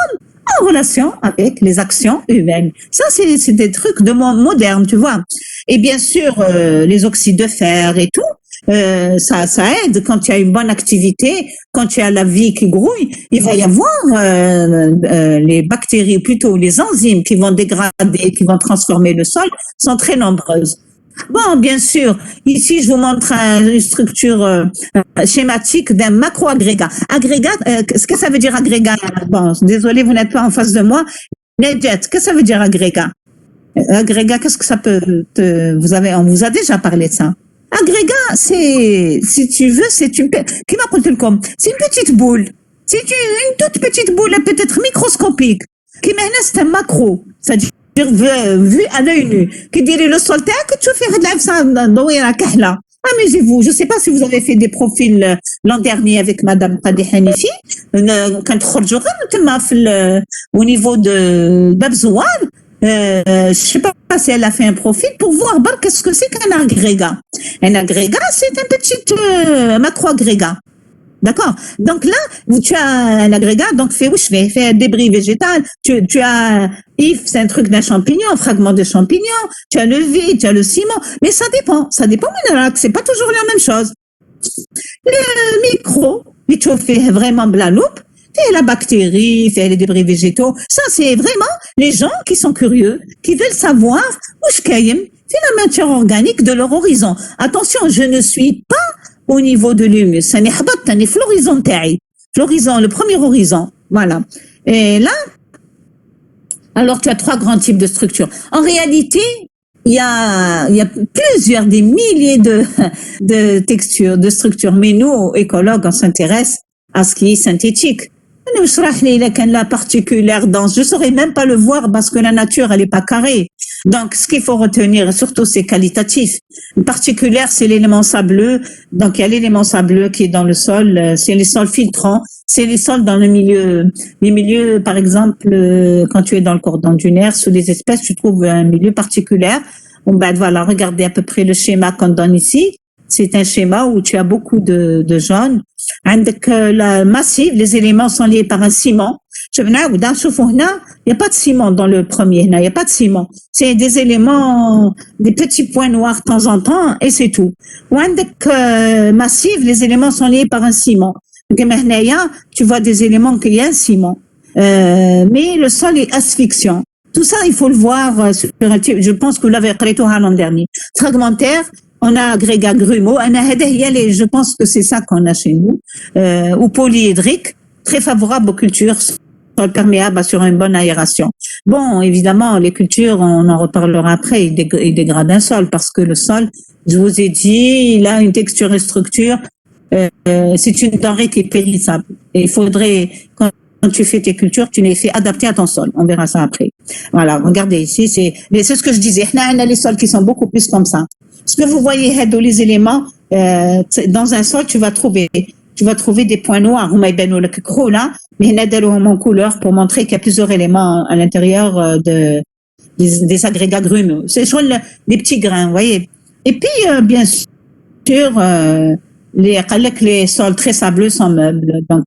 Speaker 1: en relation avec les actions humaines. Ça, c'est des trucs de moderne, tu vois. Et bien sûr, les oxydes de fer et tout, ça aide quand tu as une bonne activité, quand tu as la vie qui grouille, il va y avoir les bactéries, plutôt les enzymes qui vont dégrader, qui vont transformer le sol, sont très nombreuses. Bon, bien sûr, ici je vous montre une structure schématique d'un macro-agrégat. Agrégat, qu'est-ce que ça veut dire agrégat? Bon, désolé, vous n'êtes pas en face de moi. Nedjet, qu'est-ce que ça veut dire agrégat? Agrégat, qu'est-ce que ça peut on vous a déjà parlé de ça. Agrégat, c'est, si tu veux, c'est une petite boule. C'est une toute petite boule, peut-être microscopique, qui maintenant c'est un macro. C'est-à-dire vu à l'œil nu, qui dirait le sol que tu fais de la kahla. Amusez-vous. Je ne sais pas si vous avez fait des profils l'an dernier avec Madame Qadi Hanifi. Au niveau de d'Abzouar, je sais pas si elle a fait un profil pour voir qu'est-ce que c'est qu'un agrégat. Un agrégat, c'est un petit macro-agrégat. D'accord. Donc là, tu as un agrégat, donc fait un débris végétal. Tu as c'est un truc d'un champignon, un fragment de champignon. Tu as le vide, tu as le ciment, mais ça dépend. Ça dépend, mais c'est pas toujours la même chose. Le micro, tu fais vraiment la loupe. Fait la bactérie, fait les débris végétaux. Ça, c'est vraiment les gens qui sont curieux, qui veulent savoir où je caille, c'est la matière organique de leur horizon. Attention, je ne suis pas au niveau de l'humus. Ça n'est pas l'horizon taille. L'horizon, le premier horizon. Voilà. Et là, alors tu as 3 grands types de structures. En réalité, il y a plusieurs, des milliers de textures, de structures. Mais nous, écologues, on s'intéresse à ce qui est synthétique. La particulière dense, je saurais même pas le voir parce que la nature, elle est pas carrée. Donc, ce qu'il faut retenir, surtout, c'est qualitatif. Le particulière, c'est l'élément sableux. Donc, il y a l'élément sableux qui est dans le sol. C'est les sols filtrants. C'est les sols dans les milieux, par exemple, quand tu es dans le cordon dunaire, sous les espèces, tu trouves un milieu particulier. Bon, ben, voilà, regardez à peu près le schéma qu'on donne ici. C'est un schéma où tu as beaucoup de jaunes. Avec la massive, les éléments sont liés par un ciment. Il n'y a pas de ciment dans le premier. Il n'y a pas de ciment. C'est des éléments, des petits points noirs de temps en temps, et c'est tout. Avec massive, les éléments sont liés par un ciment. Tu vois des éléments qu'il y a un ciment. Mais le sol est asphyxiant. Tout ça, il faut le voir sur un type. Je pense que vous l'avez écrit l'an dernier. Fragmentaire. On a agrégat grumeaux, je pense que c'est ça qu'on a chez nous, ou polyhydrique, très favorable aux cultures, sol perméable, assure une bonne aération. Bon, évidemment, les cultures, on en reparlera après, ils dégradent un sol, parce que le sol, je vous ai dit, il a une texture et structure, c'est une denrée qui est périssable. Et il faudrait, quand tu fais tes cultures, tu les fais adapter à ton sol. On verra ça après. Voilà, regardez ici, c'est ce que je disais. On a les sols qui sont beaucoup plus comme ça. Ce que vous voyez dans les éléments, dans un sol, tu vas trouver des points noirs, mais en couleur pour montrer qu'il y a plusieurs éléments à l'intérieur des agrégats grumeux. C'est soit les petits grains, vous voyez. Et puis, bien sûr, les sols très sableux sont meubles, donc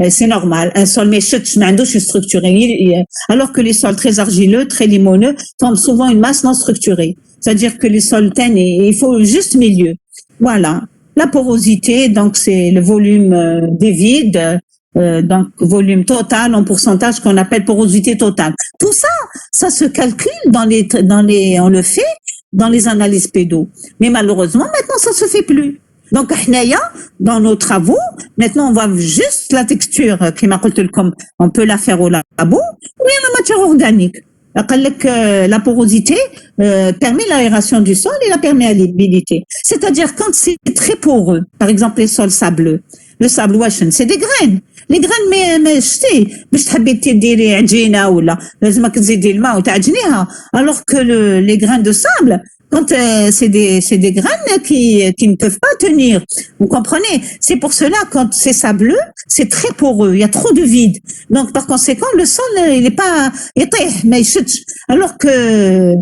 Speaker 1: c'est normal. Un sol méchut, je suis structuré, alors que les sols très argileux, très limoneux, forment souvent une masse non structurée. c'est-à-dire que les sols teints, il faut juste milieu. Voilà. La porosité, donc c'est le volume des vides, donc volume total en pourcentage qu'on appelle porosité totale. Tout ça, ça se calcule on le fait dans les analyses pédo. Mais malheureusement, maintenant, ça se fait plus. Donc, dans nos travaux, maintenant, on voit juste la texture, qui m'a dit comme on peut la faire au labo, ou bien la matière organique. La porosité permet l'aération du sol et la perméabilité. C'est-à-dire quand c'est très poreux, par exemple les sols sableux, le sable washen, c'est des graines. Les graines mais je sais باش تحبي تديري عجينه ولا لازمك تزيدي الماء وتعجنيها alors que les grains de sable quand c'est des graines qui ne peuvent pas tenir. Vous comprenez? C'est pour cela quand c'est sableux, c'est très poreux, il y a trop de vide. Donc par conséquent le sol il est pas alors que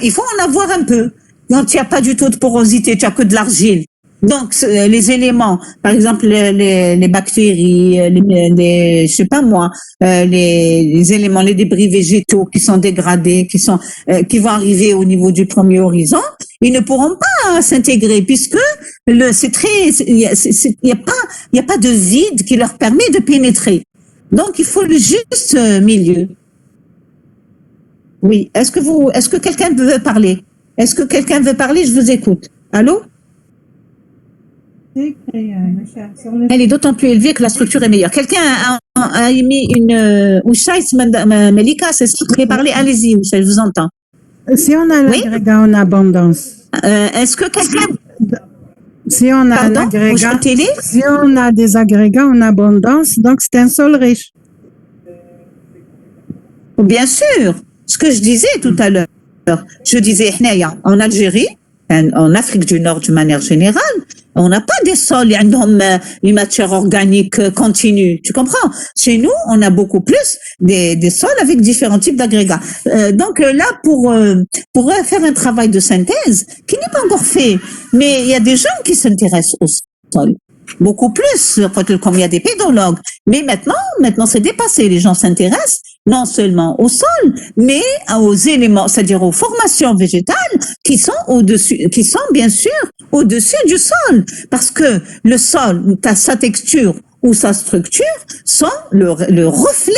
Speaker 1: il faut en avoir un peu. Quand il n'y a pas du tout de porosité, tu as que de l'argile. Donc les éléments, par exemple les bactéries, je sais pas moi, les éléments, les débris végétaux qui sont dégradés, qui vont arriver au niveau du premier horizon, ils ne pourront pas s'intégrer puisque il y a pas de vide qui leur permet de pénétrer. Donc il faut le juste milieu. Oui. Est-ce que quelqu'un veut parler? Est-ce que quelqu'un veut parler? Je vous écoute. Allô? Elle est d'autant plus élevée que la structure est meilleure. Quelqu'un a émis une Ouchaïs Melika, c'est ce que vous voulez parler? Allez-y, Ouchaïs, je vous entends.
Speaker 4: Si on a l'agrégat en abondance.
Speaker 1: Est-ce que quelqu'un...
Speaker 4: Si on a
Speaker 1: Pardon,
Speaker 4: un agrégat,
Speaker 1: télé?
Speaker 4: si on a des agrégats en abondance, donc c'est un sol riche.
Speaker 1: Bien sûr. Ce que je disais tout à l'heure, je disais, en Algérie, en Afrique du Nord d'une manière générale, on n'a pas des sols, il y a une matière organique continue. Tu comprends? Chez nous, on a beaucoup plus des sols avec différents types d'agrégats. Donc là, pour faire un travail de synthèse qui n'est pas encore fait, mais il y a des gens qui s'intéressent au sol. Beaucoup plus, comme il y a des pédologues. Mais maintenant c'est dépassé. Les gens s'intéressent non seulement au sol, mais aux éléments, c'est-à-dire aux formations végétales qui sont bien sûr au-dessus du sol. Parce que le sol, sa texture ou sa structure sont le reflet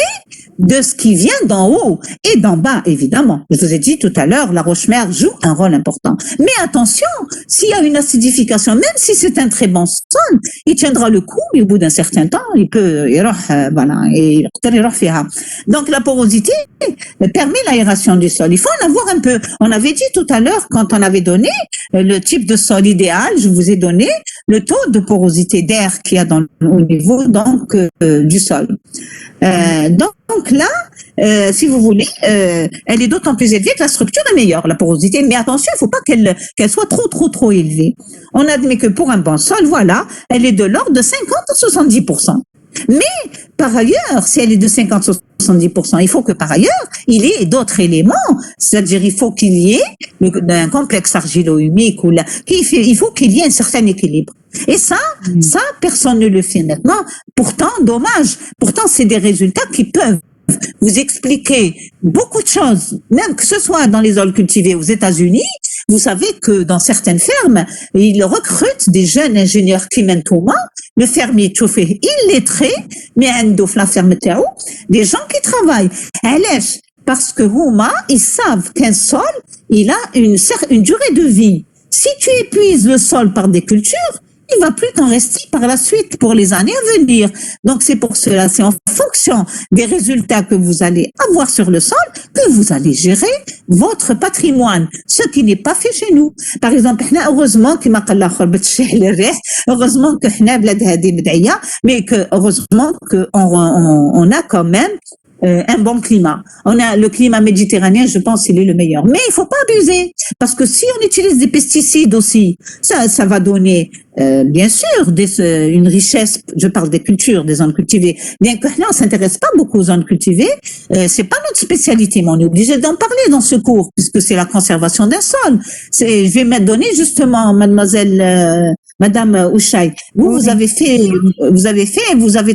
Speaker 1: de ce qui vient d'en haut et d'en bas, évidemment. Je vous ai dit tout à l'heure, la roche-mère joue un rôle important. Mais attention, s'il y a une acidification, même si c'est un très bon sol, il tiendra le coup, et au bout d'un certain temps, il peut, donc la porosité permet l'aération du sol. Il faut en avoir un peu. On avait dit tout à l'heure, quand on avait donné le type de sol idéal, je vous ai donné le taux de porosité d'air qu'il y a au niveau donc du sol. Donc là, si vous voulez, elle est d'autant plus élevée que la structure est meilleure, la porosité. Mais attention, il ne faut pas qu'elle soit trop élevée. On admet que pour un bon sol, voilà, elle est de l'ordre de 50 à 70%. Mais par ailleurs, si elle est de 50 à 70%, il faut que par ailleurs, il y ait d'autres éléments. C'est-à-dire, il faut qu'il y ait un complexe argilo-humique il faut qu'il y ait un certain équilibre. Et ça, personne ne le fait maintenant. Pourtant, dommage. Pourtant, c'est des résultats qui peuvent vous expliquer beaucoup de choses, même que ce soit dans les zones cultivées aux États-Unis. Vous savez que dans certaines fermes, ils recrutent des jeunes ingénieurs climatoma. Le fermier chauffé illettré, mais la ferme des gens qui travaillent. Parce que ils savent qu'un sol, il a une durée de vie. Si tu épuises le sol par des cultures, il va plus t'en rester par la suite pour les années à venir. Donc c'est pour cela, c'est en fonction des résultats que vous allez avoir sur le sol que vous allez gérer votre patrimoine, ce qui n'est pas fait chez nous. Par exemple, heureusement que heureusement qu'on a quand même un bon climat. On a le climat méditerranéen, je pense, il est le meilleur. Mais il faut pas abuser, parce que si on utilise des pesticides aussi, ça va donner, bien sûr, une richesse. Je parle des cultures, des zones cultivées. Bien que là, on s'intéresse pas beaucoup aux zones cultivées, c'est pas notre spécialité, mais on est obligé d'en parler dans ce cours, puisque c'est la conservation d'un sol. Je vais me donner justement, Madame Ouchaï, vous avez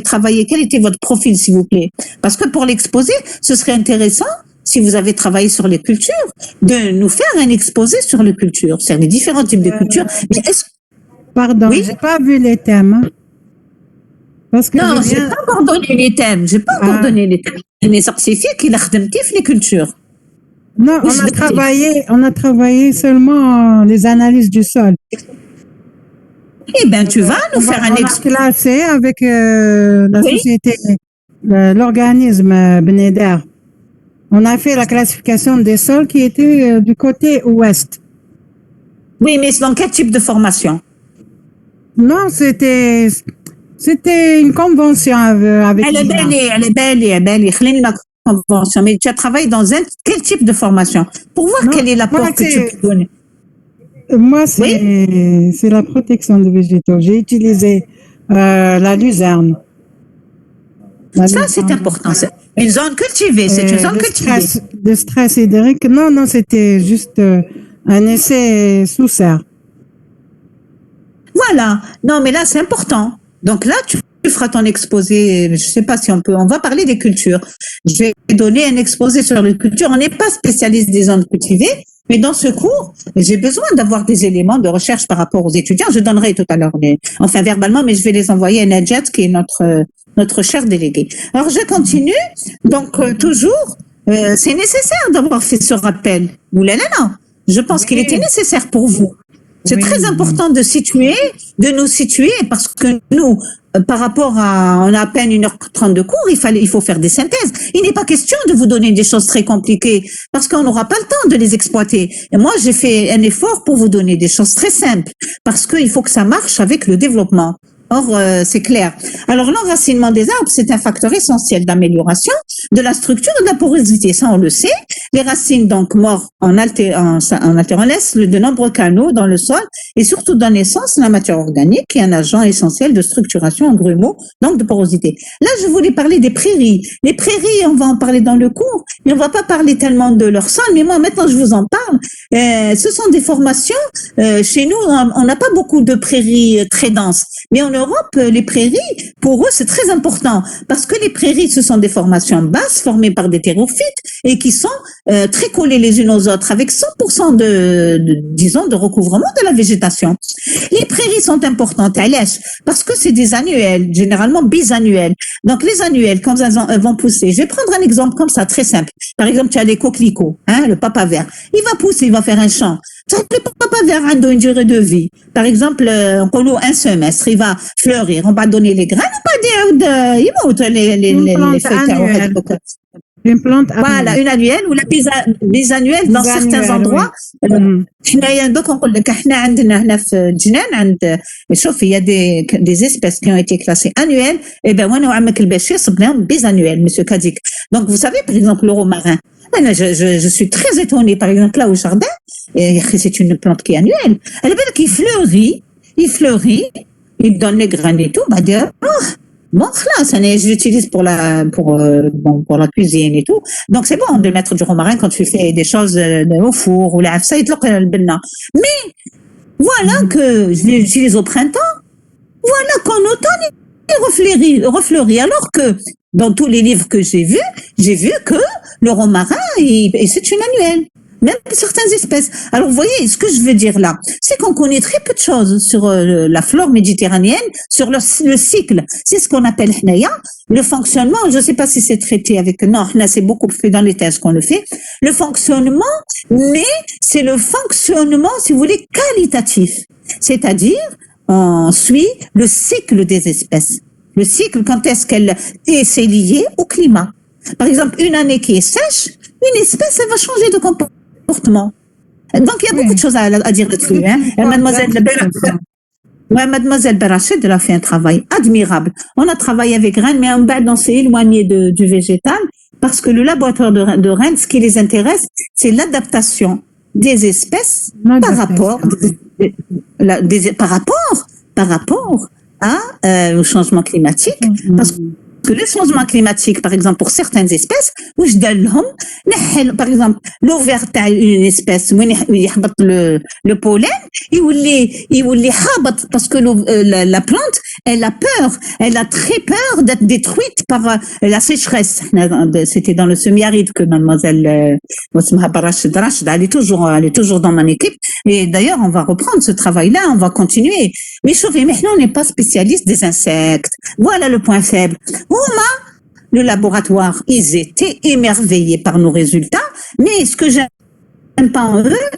Speaker 1: travaillé, quel était votre profil, s'il vous plaît? Parce que pour l'exposer, ce serait intéressant si vous avez travaillé sur les cultures, de nous faire un exposé sur les cultures, sur les différents types de cultures. Mais est-ce
Speaker 4: Pardon,
Speaker 1: Oui.
Speaker 4: j'ai pas vu les thèmes. Hein. Parce que
Speaker 1: Non,
Speaker 4: je
Speaker 1: j'ai
Speaker 4: viens-
Speaker 1: pas encore donné les thèmes. J'ai pas encore
Speaker 4: Ah.
Speaker 1: donné les thèmes. Mais certifié qu'il a les cultures.
Speaker 4: Non,
Speaker 1: Oui,
Speaker 4: on
Speaker 1: je
Speaker 4: a
Speaker 1: l'ai
Speaker 4: travaillé seulement les analyses du sol.
Speaker 1: Eh ben, tu vas nous faire un
Speaker 4: On a
Speaker 1: exposé.
Speaker 4: classé avec la
Speaker 1: Oui.
Speaker 4: société, l'organisme Bneder. On a fait la classification des sols qui était du côté ouest.
Speaker 1: Oui, mais c'est dans quel type de formation?
Speaker 4: Non, c'était une convention avec
Speaker 1: Elle est
Speaker 4: l'INA.
Speaker 1: belle, elle est belle, elle est belle. خليني ma convention. Mais tu as travaillé dans quel type de formation? Pour voir
Speaker 4: Non,
Speaker 1: quel est l'apport
Speaker 4: moi,
Speaker 1: que tu
Speaker 4: c'est-
Speaker 1: peux donner.
Speaker 4: Moi, c'est la protection des végétaux. J'ai utilisé la luzerne.
Speaker 1: Ça, c'est important. C'est une zone cultivée. C'est une zone cultivée.
Speaker 4: Le stress hydrique. Non, c'était juste un essai sous serre.
Speaker 1: Voilà. Non, mais là, c'est important. Donc là, tu feras ton exposé. Je sais pas si on peut. On va parler des cultures. Je vais donner un exposé sur les cultures. On n'est pas spécialiste des zones cultivées, mais dans ce cours, j'ai besoin d'avoir des éléments de recherche par rapport aux étudiants. Je donnerai tout à l'heure, enfin verbalement, mais je vais les envoyer à Nadjat, qui est notre cher délégué. Alors, je continue. Donc, toujours, c'est nécessaire d'avoir fait ce rappel. Non. Je pense qu'il était nécessaire pour vous. C'est très important de nous situer, parce que nous, par rapport à, on a à peine 1h30 de cours, il faut faire des synthèses. Il n'est pas question de vous donner des choses très compliquées, parce qu'on n'aura pas le temps de les exploiter. Et moi, j'ai fait un effort pour vous donner des choses très simples, parce qu'il faut que ça marche avec le développement. Or, c'est clair. Alors, l'enracinement des arbres, c'est un facteur essentiel d'amélioration de la structure et de la porosité. Ça, on le sait. Les racines, donc, mortes en altérant, laissent de nombreux canaux dans le sol et surtout donnent naissance à la matière organique, qui est un agent essentiel de structuration en grumeaux, donc de porosité. Là, je voulais parler des prairies. Les prairies, on va en parler dans le cours, mais on va pas parler tellement de leur sol. Mais moi, maintenant, je vous en parle. Ce sont des formations. Chez nous, on n'a pas beaucoup de prairies très denses. Mais en Europe, les prairies, pour eux, c'est très important, parce que les prairies, ce sont des formations basses formées par des terrophytes et qui sont très collées les unes aux autres, avec 100% disons, de recouvrement de la végétation. Les prairies sont importantes à l'Est parce que c'est des annuelles, généralement bisannuelles. Donc les annuelles, quand elles vont pousser, je vais prendre un exemple comme ça, très simple. Par exemple, tu as les coquelicots, le papaver. Il va pousser, il va faire un champ. Le papaver a une durée de vie. Par exemple, un semestre, il va fleurir. On va donner les graines, on va dire, ils montent les feuilles.
Speaker 4: Une plante
Speaker 1: Voilà, une annuelle ou la bisannuelle dans certains endroits. Donc, on dit que il y a des espèces qui ont été classées annuelles. Et ben, on a bisannuelles, monsieur Kadik. Donc, vous savez, par exemple, le romarin. Je suis très étonnée, par exemple, là au jardin, c'est une plante qui est annuelle. Elle est belle qui fleurit, il donne les graines et tout, bah, dire, bon, là, j'utilise pour la cuisine et tout. Donc, c'est bon de mettre du romarin quand tu fais des choses au four ou la ça, mais, voilà que je l'utilise au printemps. Voilà qu'en automne, il refleurit. Alors que, dans tous les livres que j'ai vu que le romarin, c'est une annuelle. Même certaines espèces. Alors, vous voyez, ce que je veux dire là, c'est qu'on connaît très peu de choses sur la flore méditerranéenne, sur le cycle. C'est ce qu'on appelle le fonctionnement. Je ne sais pas si c'est traité avec... Non, c'est beaucoup fait dans les thèses qu'on le fait. Le fonctionnement, mais c'est le fonctionnement, si vous voulez, qualitatif. C'est-à-dire, on suit le cycle des espèces. Le cycle, quand est-ce qu'elle... Et c'est lié au climat. Par exemple, une année qui est sèche, une espèce, elle va changer de comportement. Donc, il y a beaucoup de choses à dire là-dessus. Mademoiselle Berached, elle a fait un travail admirable. On a travaillé avec Rennes, mais on s'est éloigné du végétal parce que le laboratoire de Rennes, ce qui les intéresse, c'est l'adaptation des espèces par rapport au changement climatique. Parce que que le changement climatique, par exemple, pour certaines espèces, واش دار لهم نحل par exemple l'ovaire تاع une espèce وين يحبط le pollen يولي حابط parce que la plante elle a peur, elle a très peur d'être détruite par la sécheresse. C'était dans le semi-aride que mademoiselle elle est toujours dans mon équipe et d'ailleurs on va reprendre ce travail-là, on va continuer. Mais chauffez, maintenant on n'est pas spécialiste des insectes. Voilà le point faible. Le laboratoire, ils étaient émerveillés par nos résultats, mais ce que j'aime pas en eux,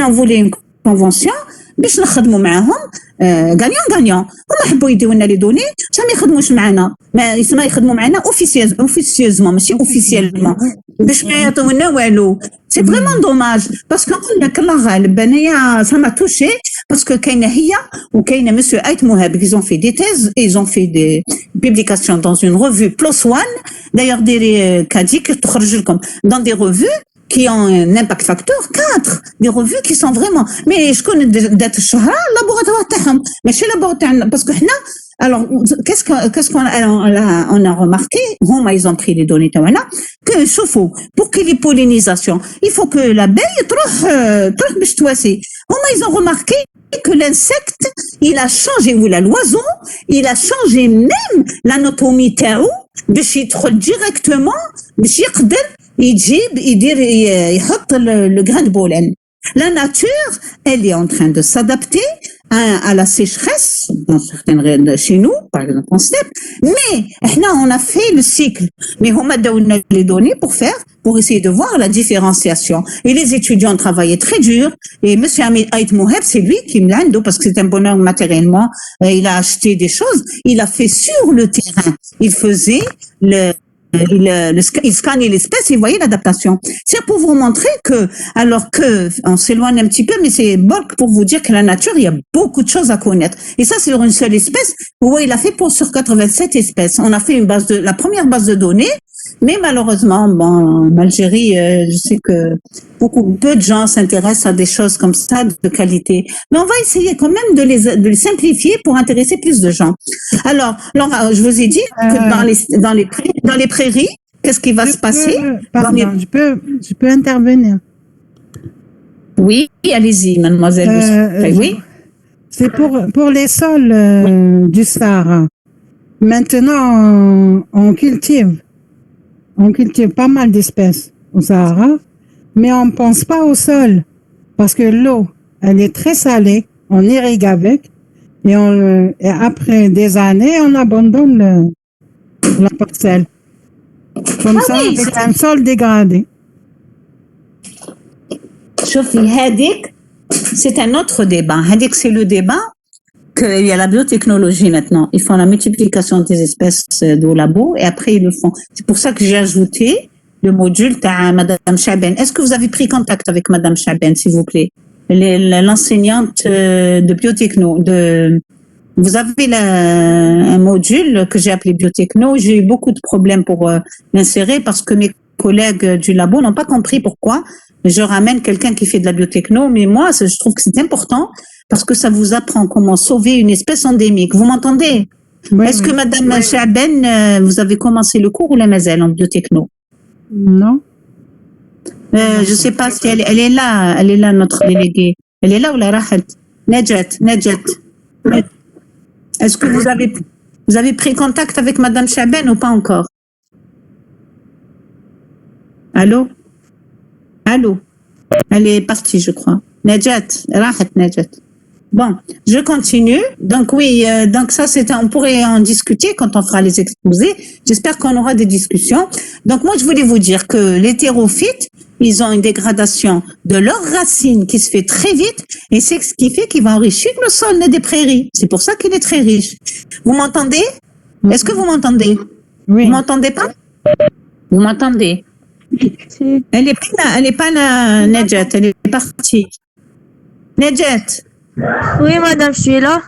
Speaker 1: on voulait une convention, باش نخدموا معاهم gagnant. هما حبوا يديو لنا لي دوني ما يخدموش معنا ما يسمى يخدموا معنا اوفيسيوزمون ماشي اوفيسيالمون باش ما يعطيو لنا والو. سي فريمون دوماج باسكو نقول لك الله غالب انايا سا ما توشي باسكو كاينه هي وكاينه مسيو ايت مهاب ils ont fait des thèses ils ont fait des publications dans une revue PLOS ONE d'ailleurs ديري كاديك تخرج لكم dans des revues qui ont un impact facteur 4 des revues qui sont vraiment mais je connais d'être شهرة laboratoire تاعهم ماشي laboratoire parce que حنا alors qu'est-ce qu'on a remarqué ils ont pris les données تاعنا que شوفوا pour que les pollinisations il faut que l'abeille تروح باش تواسي ils ont remarqué que l'insecte il a changé ou l'oiseau il a changé même l'anatomie تاعو باش يدخل directement باش يقدر يحط le grain de pollen. La nature, elle est en train de s'adapter à la sécheresse, dans certaines régions chez nous, par exemple en steppe, mais on a fait le cycle. Mais on m'a donné les données pour essayer de voir la différenciation. Et les étudiants travaillaient très dur. Et M. Aït Moheb, c'est lui qui me l'a donné parce que c'est un bonheur matériellement. Il a acheté des choses. Il a fait sur le terrain. Il faisait il scannait l'espèce et voyait l'adaptation. C'est pour vous montrer que, alors que, on s'éloigne un petit peu, mais c'est pour vous dire que la nature, il y a beaucoup de choses à connaître. Et ça, c'est sur une seule espèce. Il a fait sur 87 espèces. On a fait la première base de données, mais malheureusement, en Algérie, je sais que peu de gens s'intéressent à des choses comme ça, de qualité. Mais on va essayer quand même de les simplifier pour intéresser plus de gens. Alors, Laura, je vous ai dit que dans les prairies, qu'est-ce qui va se passer?
Speaker 4: Pardon, je peux intervenir.
Speaker 1: Oui, allez-y, mademoiselle. Oui.
Speaker 4: C'est pour les sols du Sahara. Maintenant, on cultive pas mal d'espèces au Sahara, mais on ne pense pas au sol parce que l'eau, elle est très salée, on irrigue avec et après des années, on abandonne la parcelle. Comme ça, c'est un sol dégradé.
Speaker 1: Chauffy, Hadik, c'est un autre débat. Hadik, c'est le débat qu'il y a la biotechnologie maintenant. Ils font la multiplication des espèces au labo et après ils le font. C'est pour ça que j'ai ajouté le module à Madame Chaben. Est-ce que vous avez pris contact avec Madame Chaben, s'il vous plaît? L'enseignante de biotechno. Vous avez un module que j'ai appelé biotechno. J'ai eu beaucoup de problèmes pour l'insérer parce que mes collègues du labo n'ont pas compris pourquoi je ramène quelqu'un qui fait de la biotechno. Mais moi, je trouve que c'est important parce que ça vous apprend comment sauver une espèce endémique. Vous m'entendez? Oui, est-ce que Madame Chaben, vous avez commencé le cours ou la mazel en biotechno?
Speaker 4: Non.
Speaker 1: Je sais pas si elle est là, notre déléguée. Elle est là ou la Rahad? Nedjet. Est-ce que vous avez pris contact avec Madame Chaben ou pas encore? Allô? Elle est partie, je crois. Nedjet, Rahad Nedjet. Bon, je continue. Donc oui, donc ça on pourrait en discuter quand on fera les exposés. J'espère qu'on aura des discussions. Donc moi, je voulais vous dire que les thérophytes, ils ont une dégradation de leurs racines qui se fait très vite et c'est ce qui fait qu'il va enrichir le sol des prairies. C'est pour ça qu'il est très riche. Vous m'entendez? Est-ce que vous m'entendez?
Speaker 4: Oui.
Speaker 1: Vous m'entendez pas? Vous m'entendez? Elle est pas là, Nedjet, elle est partie. Nedjet.
Speaker 2: Oui, madame, je suis là.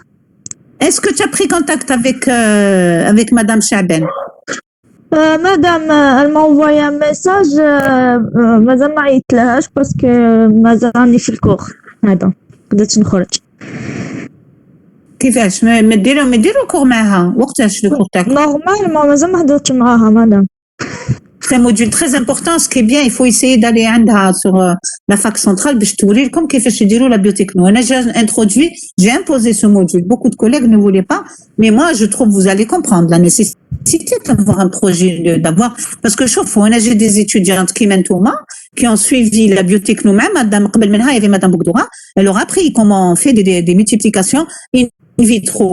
Speaker 1: Est-ce que tu as pris contact avec Madame Chaben?
Speaker 2: Madame, elle m'a envoyé un message. Madame ما عيطلهاش باسكو مازالني في الكور. هذا قدرت نخرج.
Speaker 1: كيفاش مديروا كور معاها وقتاش لو كور تاعك
Speaker 2: نورمالمون مازال ما هضرتش معاها مدام.
Speaker 1: C'est un module très important. Ce qui est bien, il faut essayer d'aller عندها sur la fac centrale باش توري لكم كيفاش يديروا la biotechno. أنا j'ai introduit, j'ai imposé ce module. Beaucoup de collègues ne voulaient pas, mais moi je trouve vous allez comprendre la nécessité d'avoir un projet, d'avoir parce que chauffe. On a j'ai des étudiantes qui ont suivi la biotechno même. Madame قبل منها, il y avait Madame Bougdoura. Elle leur a appris comment on fait des multiplications in vitro.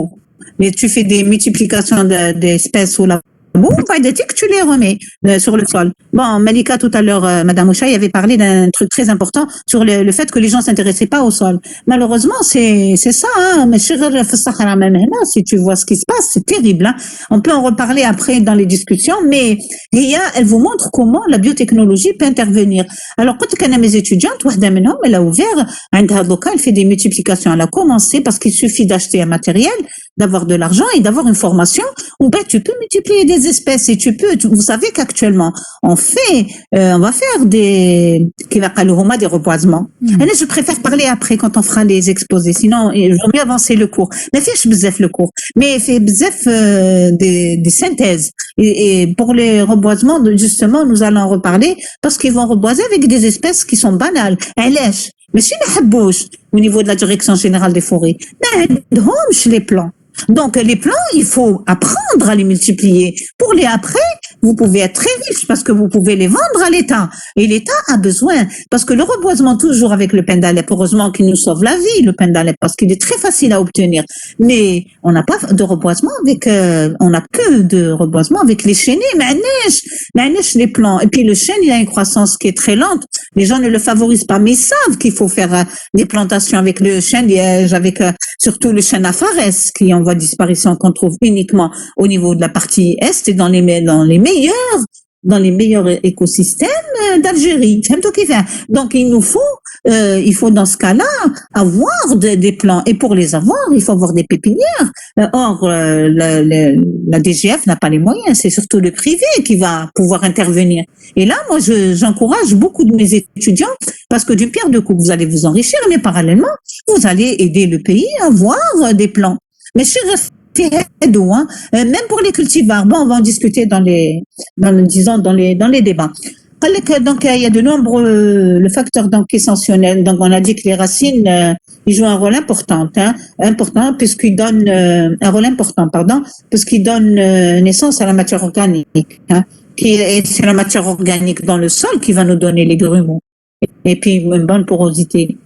Speaker 1: Mais tu fais des multiplications d'espèces au labo. Bon, tu les remets sur le sol. Bon, Malika, tout à l'heure, Madame Ouchaï avait parlé d'un truc très important sur le fait que les gens s'intéressaient pas au sol. Malheureusement, c'est ça, hein. Mais si tu vois ce qui se passe, c'est terrible, hein. On peut en reparler après dans les discussions, mais elle vous montre comment la biotechnologie peut intervenir. Alors, quand mes étudiantes, elle a ouvert, elle fait des multiplications. Elle a commencé parce qu'il suffit d'acheter un matériel, d'avoir de l'argent et d'avoir une formation où tu peux multiplier des espèces et vous savez qu'actuellement on va faire des reboisements. Je préfère parler après quand on fera les exposés, sinon il vaut mieux avancer le cours. Mais fait bzef le cours, mais fait bzef des synthèses et pour les reboisements justement nous allons en reparler parce qu'ils vont reboiser avec des espèces qui sont banales. Mais si au niveau de la direction générale des forêts, les plants. Donc, les plants, il faut apprendre à les multiplier. Pour les après, vous pouvez être très riche parce que vous pouvez les vendre à l'État. Et l'État a besoin, parce que le reboisement toujours avec le pendalep, heureusement qu'il nous sauve la vie, le pendalep, parce qu'il est très facile à obtenir. Mais on n'a pas de reboisement avec, on n'a que de reboisement avec les chênaies, mais les plants. Et puis le chêne, il a une croissance qui est très lente. Les gens ne le favorisent pas, mais ils savent qu'il faut faire des plantations avec le chêne liège, avec surtout le chêne à Fares, qui en voie de disparition qu'on trouve uniquement au niveau de la partie est et dans les meilleurs écosystèmes d'Algérie. Donc il faut dans ce cas-là avoir des plants et pour les avoir, il faut avoir des pépinières. Or la DGF n'a pas les moyens, c'est surtout le privé qui va pouvoir intervenir. Et là, moi j'encourage beaucoup de mes étudiants parce que d'une pierre deux coups, vous allez vous enrichir, mais parallèlement, vous allez aider le pays à avoir des plants. Mais même pour les cultivars, bon, on va en discuter dans les débats. Donc, il y a de nombreux le facteur donc essentiel. Donc, on a dit que les racines, ils jouent un rôle important, puisqu'ils donnent un rôle important, puisqu'ils donnent naissance à la matière organique, c'est la matière organique dans le sol qui va nous donner les grumeaux et puis une bonne porosité.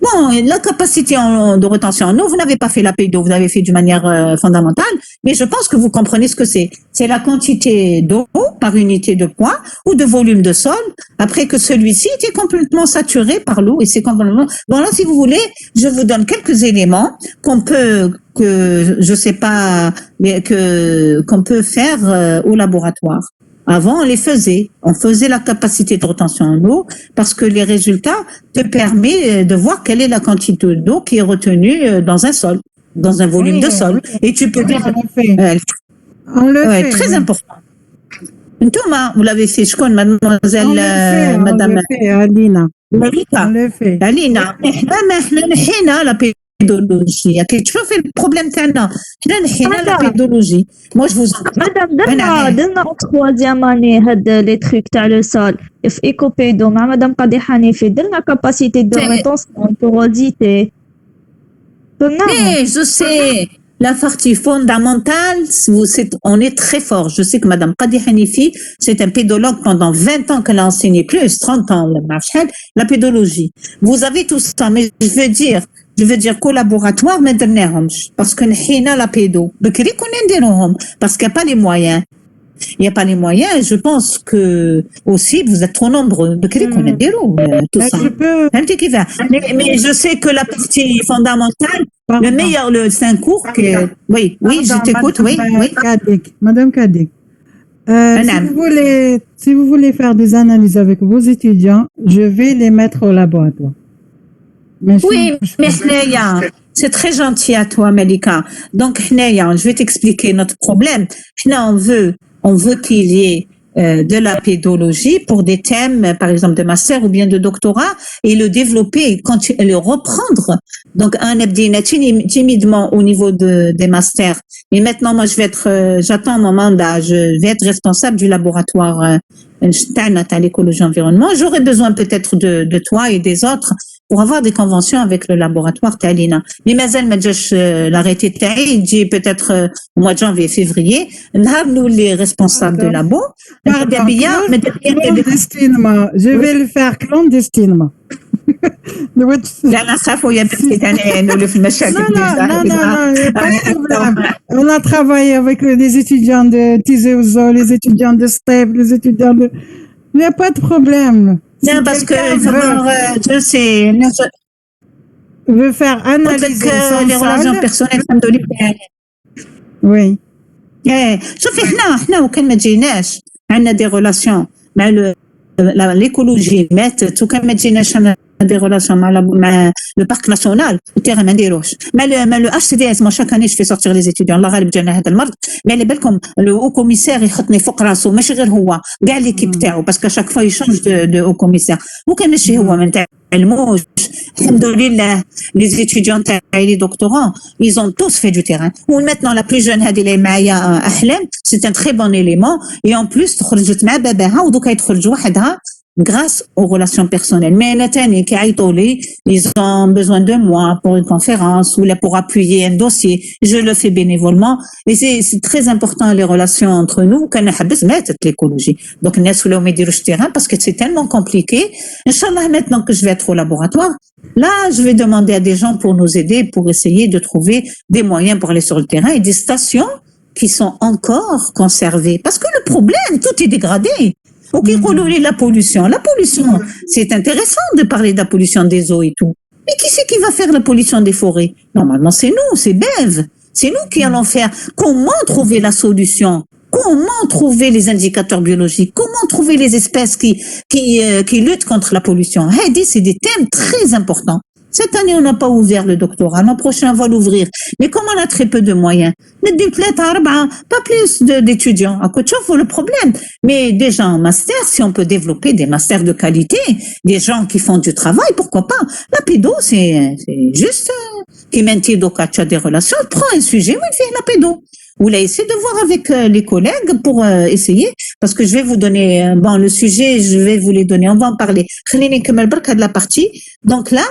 Speaker 1: Bon, la capacité de rétention en eau, vous n'avez pas fait la pédo, vous avez fait d'une manière fondamentale, mais je pense que vous comprenez ce que c'est. C'est la quantité d'eau par unité de poids ou de volume de sol, après que celui-ci était complètement saturé par l'eau et c'est complètement... Bon, là, si vous voulez, je vous donne quelques éléments qu'on peut faire au laboratoire. Avant, on les faisait. On faisait la capacité de rétention en eau parce que les résultats te permettent de voir quelle est la quantité d'eau qui est retenue dans un sol, dans un volume de sol. Et tu peux dire...
Speaker 4: On le fait.
Speaker 1: Très important. Thomas, vous l'avez fait, je connais mademoiselle, madame...
Speaker 4: On le fait, Alina.
Speaker 1: Malika.
Speaker 4: On le fait.
Speaker 1: Alina. La pédologie. Tu fais le problème تاعنا. حنا la pédologie. Moi je vous
Speaker 2: مادام درنا troisième année هاد لي تروك تاع لو سول في ايكوبيدو مع مادام قادي حنيفي درنا كاباسيتي دو ريتونسيون بوروديتي.
Speaker 1: Mais je sais, la partie fondamentale, on est très fort. Je sais que Madame Qadi Hanifi, c'est un pédologue pendant 20 ans qu'elle a enseigné, plus 30 ans, la pédologie. Vous avez tout ça, mais je veux dire collaboratoire, mais parce que nous la pédo. Parce qu'il n'y a pas les moyens. Il n'y a pas les moyens, je pense que aussi vous êtes trop nombreux. Tout ça. Mais je sais que la partie fondamentale, le meilleur, c'est un cours que... Oui, je t'écoute, oui.
Speaker 4: Madame Kadik, si vous voulez faire des analyses avec vos étudiants, je vais les mettre au laboratoire.
Speaker 1: Oui, mais c'est très gentil à toi, Malika. Donc, je vais t'expliquer notre problème. On veut qu'il y ait de la pédologie pour des thèmes, par exemple de master ou bien de doctorat, et le développer, et le reprendre. Donc, un abdina timidement au niveau des masters. Et maintenant, moi, j'attends mon mandat, je vais être responsable du laboratoire à l'écologie environnement. J'aurai besoin peut-être de toi et des autres pour avoir des conventions avec le laboratoire Talina. Mais Mazel Madjash l'arrêté Taï dit peut-être au mois de janvier, février, nous les responsables de labo.
Speaker 4: Clandestinement. Je vais le faire clandestinement.
Speaker 1: لا أنا أخاف ويا بنتي تاني إنه في المشاكل.
Speaker 4: Non, pas de problème. On a travaillé avec les étudiants de Tizi-Ouzou, les étudiants de STEP, les étudiants de... Il n'y a pas de problème.
Speaker 1: Non, parce que je sais,
Speaker 4: veut faire analyser
Speaker 1: les relations personnelles comme de l'hyper.
Speaker 4: Oui.
Speaker 1: شوفي احنا وكان ما جيناش عندنا دي ريلاسيون مع l'écologie ماتت وكان ما جيناش des relations مع le parc national التيران ما نديروش مع le HCDS. moi chaque année je fais sortir les étudiants الله غالب جانا هذا المرض. mais على بالكم le haut commissaire يحطني فوق راسه ماشي غير هو كاع ليكيب تاعو باسكو chaque fois il change de haut commissaire وكان ماشي هو ما نتعلموش. الحمد لله les étudiants تاعي les doctorants ils ont tous fait du terrain. وماتنا la plus jeune هذه اللي معايا أحلام c'est un très bon élément et en plus خرجت مع باباها ودوكا يتخرج وحدها grâce aux relations personnelles. Mais Nathalie qui a été ils ont besoin de moi pour une conférence ou là pour appuyer un dossier. Je le fais bénévolement et c'est très important les relations entre nous. Qu'on a habis mettre l'écologie. Donc nous sommes là au médirush terrain parce que c'est tellement compliqué. Inch'Allah maintenant que je vais être au laboratoire, là je vais demander à des gens pour nous aider pour essayer de trouver des moyens pour aller sur le terrain et des stations qui sont encore conservées parce que le problème tout est dégradé. Ok, la pollution. La pollution, c'est intéressant de parler de la pollution des eaux et tout. Mais qui c'est qui va faire la pollution des forêts? Normalement, c'est nous, c'est BEV. C'est nous qui allons faire. Comment trouver la solution? Comment trouver les indicateurs biologiques? Comment trouver les espèces qui luttent contre la pollution? C'est des thèmes très importants. Cette année, on n'a pas ouvert le doctorat. L'an prochain, on va l'ouvrir. Mais comme on a très peu de moyens, pas plus d'étudiants. À côté de le problème. Mais déjà en master, si on peut développer des masters de qualité, des gens qui font du travail, pourquoi pas? La pédo, c'est juste qui maintient des relations. Prends un sujet, oui, fait la pédo. Ou là, essayez de voir avec les collègues pour essayer, parce que je vais vous donner, bon, le sujet, je vais vous les donner. On va en parler. De la partie. Donc là,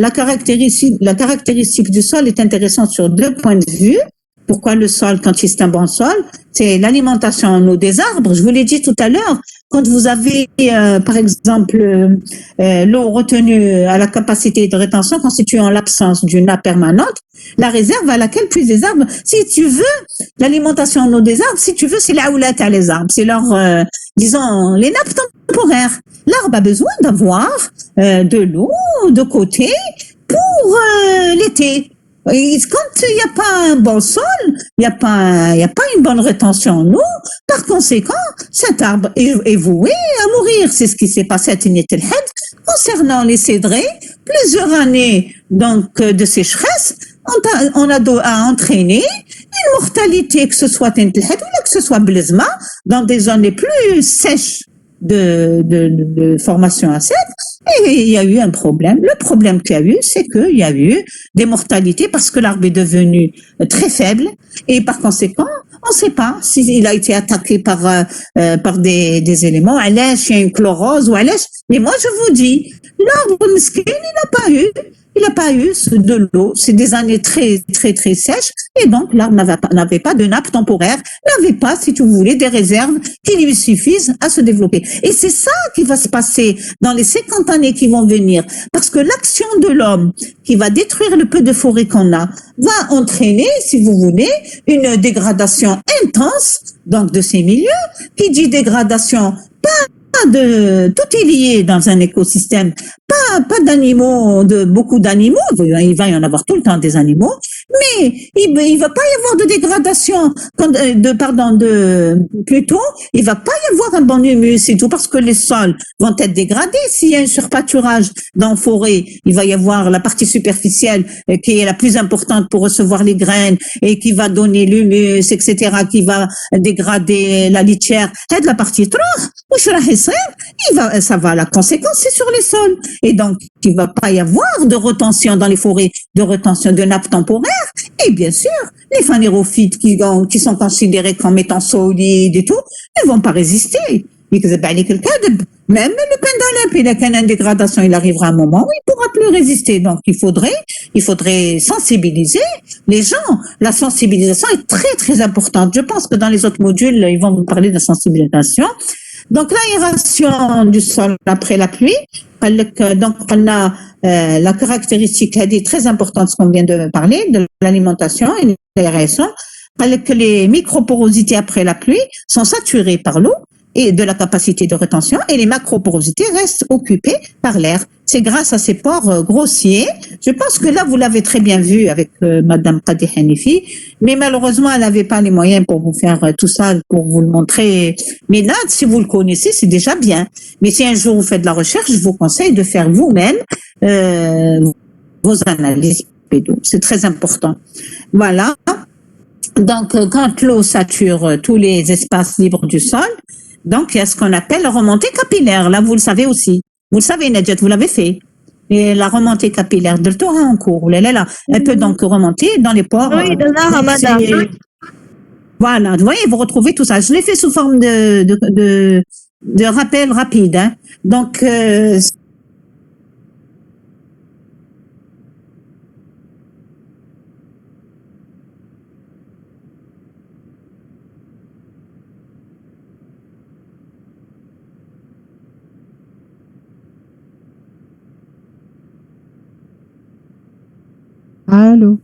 Speaker 1: la caractéristique du sol est intéressante sur deux points de vue. Pourquoi le sol, quand c'est un bon sol? C'est l'alimentation en eau des arbres. Je vous l'ai dit tout à l'heure. Quand vous avez, par exemple, l'eau retenue à la capacité de rétention constituant l'absence d'une nappe permanente, la réserve à laquelle puissent les arbres. Si tu veux, l'alimentation en eau des arbres, si tu veux, c'est la houlette à les arbres. C'est leur, disons, les nappes temporaires. L'arbre a besoin d'avoir de l'eau de côté pour l'été. Et quand il n'y a pas un bon sol, il n'y a pas une bonne rétention en eau, par conséquent, cet arbre est voué à mourir. C'est ce qui s'est passé à Tinit El Had concernant les cédrés. Plusieurs années donc de sécheresse, on a entraîné une mortalité, que ce soit Tinit El Had ou que ce soit Blizma, dans des zones les plus sèches de formation à sec. Et il y a eu un problème. Le problème qu'il y a eu, c'est qu'il y a eu des mortalités parce que l'arbre est devenu très faible et par conséquent, on ne sait pas s'il a été attaqué par des éléments. Allèche, il y a une chlorose ou allèche. Mais moi, je vous dis, l'arbre mesquin, il n'a pas eu de l'eau. C'est des années très, très, très sèches. Et donc, l'arbre n'avait pas de nappe temporaire, n'avait pas, si tu voulais, des réserves qui lui suffisent à se développer. Et c'est ça qui va se passer dans les 50 années qui vont venir. Parce que l'action de l'homme qui va détruire le peu de forêt qu'on a va entraîner, si vous voulez, une dégradation intense, donc de ces milieux. Qui dit dégradation, tout est lié dans un écosystème, pas d'animaux, de beaucoup d'animaux. Il va y en avoir tout le temps des animaux, mais il va pas y avoir de dégradation, plutôt, il va pas y avoir un bon humus et tout parce que les sols vont être dégradés. S'il y a un surpâturage dans la forêt, il va y avoir la partie superficielle qui est la plus importante pour recevoir les graines et qui va donner l'humus, etc., qui va dégrader la litière. Et de la partie la conséquence, c'est sur les sols. Et donc, il va pas y avoir de retention dans les forêts, de retention de nappes temporaires. Et bien sûr, les phanérophytes qui sont considérés comme étant solides et tout, ne vont pas résister. Même le pendolin, puis la dégradation, il arrivera un moment où il pourra plus résister. Donc, il faudrait sensibiliser les gens. La sensibilisation est très, très importante. Je pense que dans les autres modules, ils vont vous parler de sensibilisation. Donc, l'aération du sol après la pluie. Donc, on a la caractéristique très importante, ce qu'on vient de parler, de l'alimentation et de l'aération. Que les microporosités après la pluie sont saturées par l'eau et de la capacité de rétention, et les macroporosités restent occupées par l'air. C'est grâce à ces pores grossiers. Je pense que là, vous l'avez très bien vu avec Madame Qadi Hanifi, mais malheureusement, elle n'avait pas les moyens pour vous faire tout ça, pour vous le montrer. Mais là, si vous le connaissez, c'est déjà bien. Mais si un jour vous faites de la recherche, je vous conseille de faire vous-même vos analyses pédo. C'est très important. Voilà. Donc, quand l'eau sature tous les espaces libres du sol, donc il y a ce qu'on appelle la remontée capillaire. Là, vous le savez aussi. Vous le savez, Nadjat, vous l'avez fait. Et la remontée capillaire de Torah en cours. Elle peut donc remonter dans les pores.
Speaker 2: Oui, de là, madame.
Speaker 1: Voilà, vous voyez, vous retrouvez tout ça. Je l'ai fait sous forme de rappel rapide. Hein. Donc,
Speaker 4: Allô?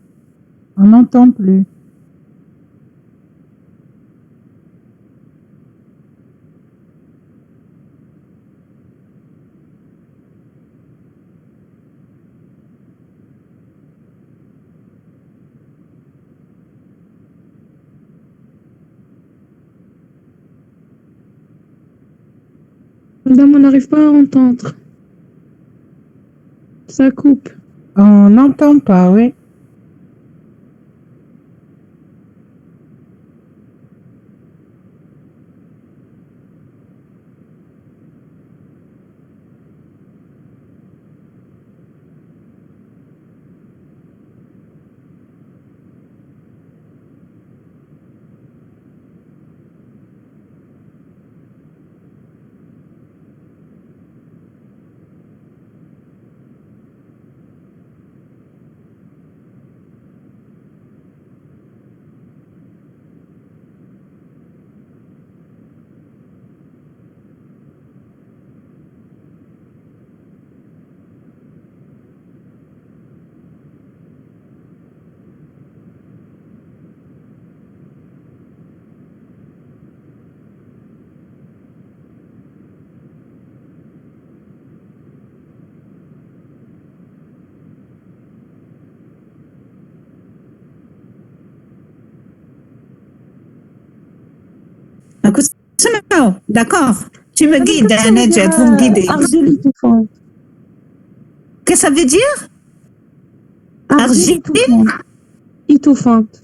Speaker 4: On n'entend plus.
Speaker 3: Madame, on n'arrive pas à entendre. Ça coupe.
Speaker 4: On n'entend pas, oui.
Speaker 1: D'accord. Tu me guides, Nadjat, vous me guidez.
Speaker 2: Argile étouffante.
Speaker 1: Qu'est-ce que ça veut dire?
Speaker 2: Argile étouffante.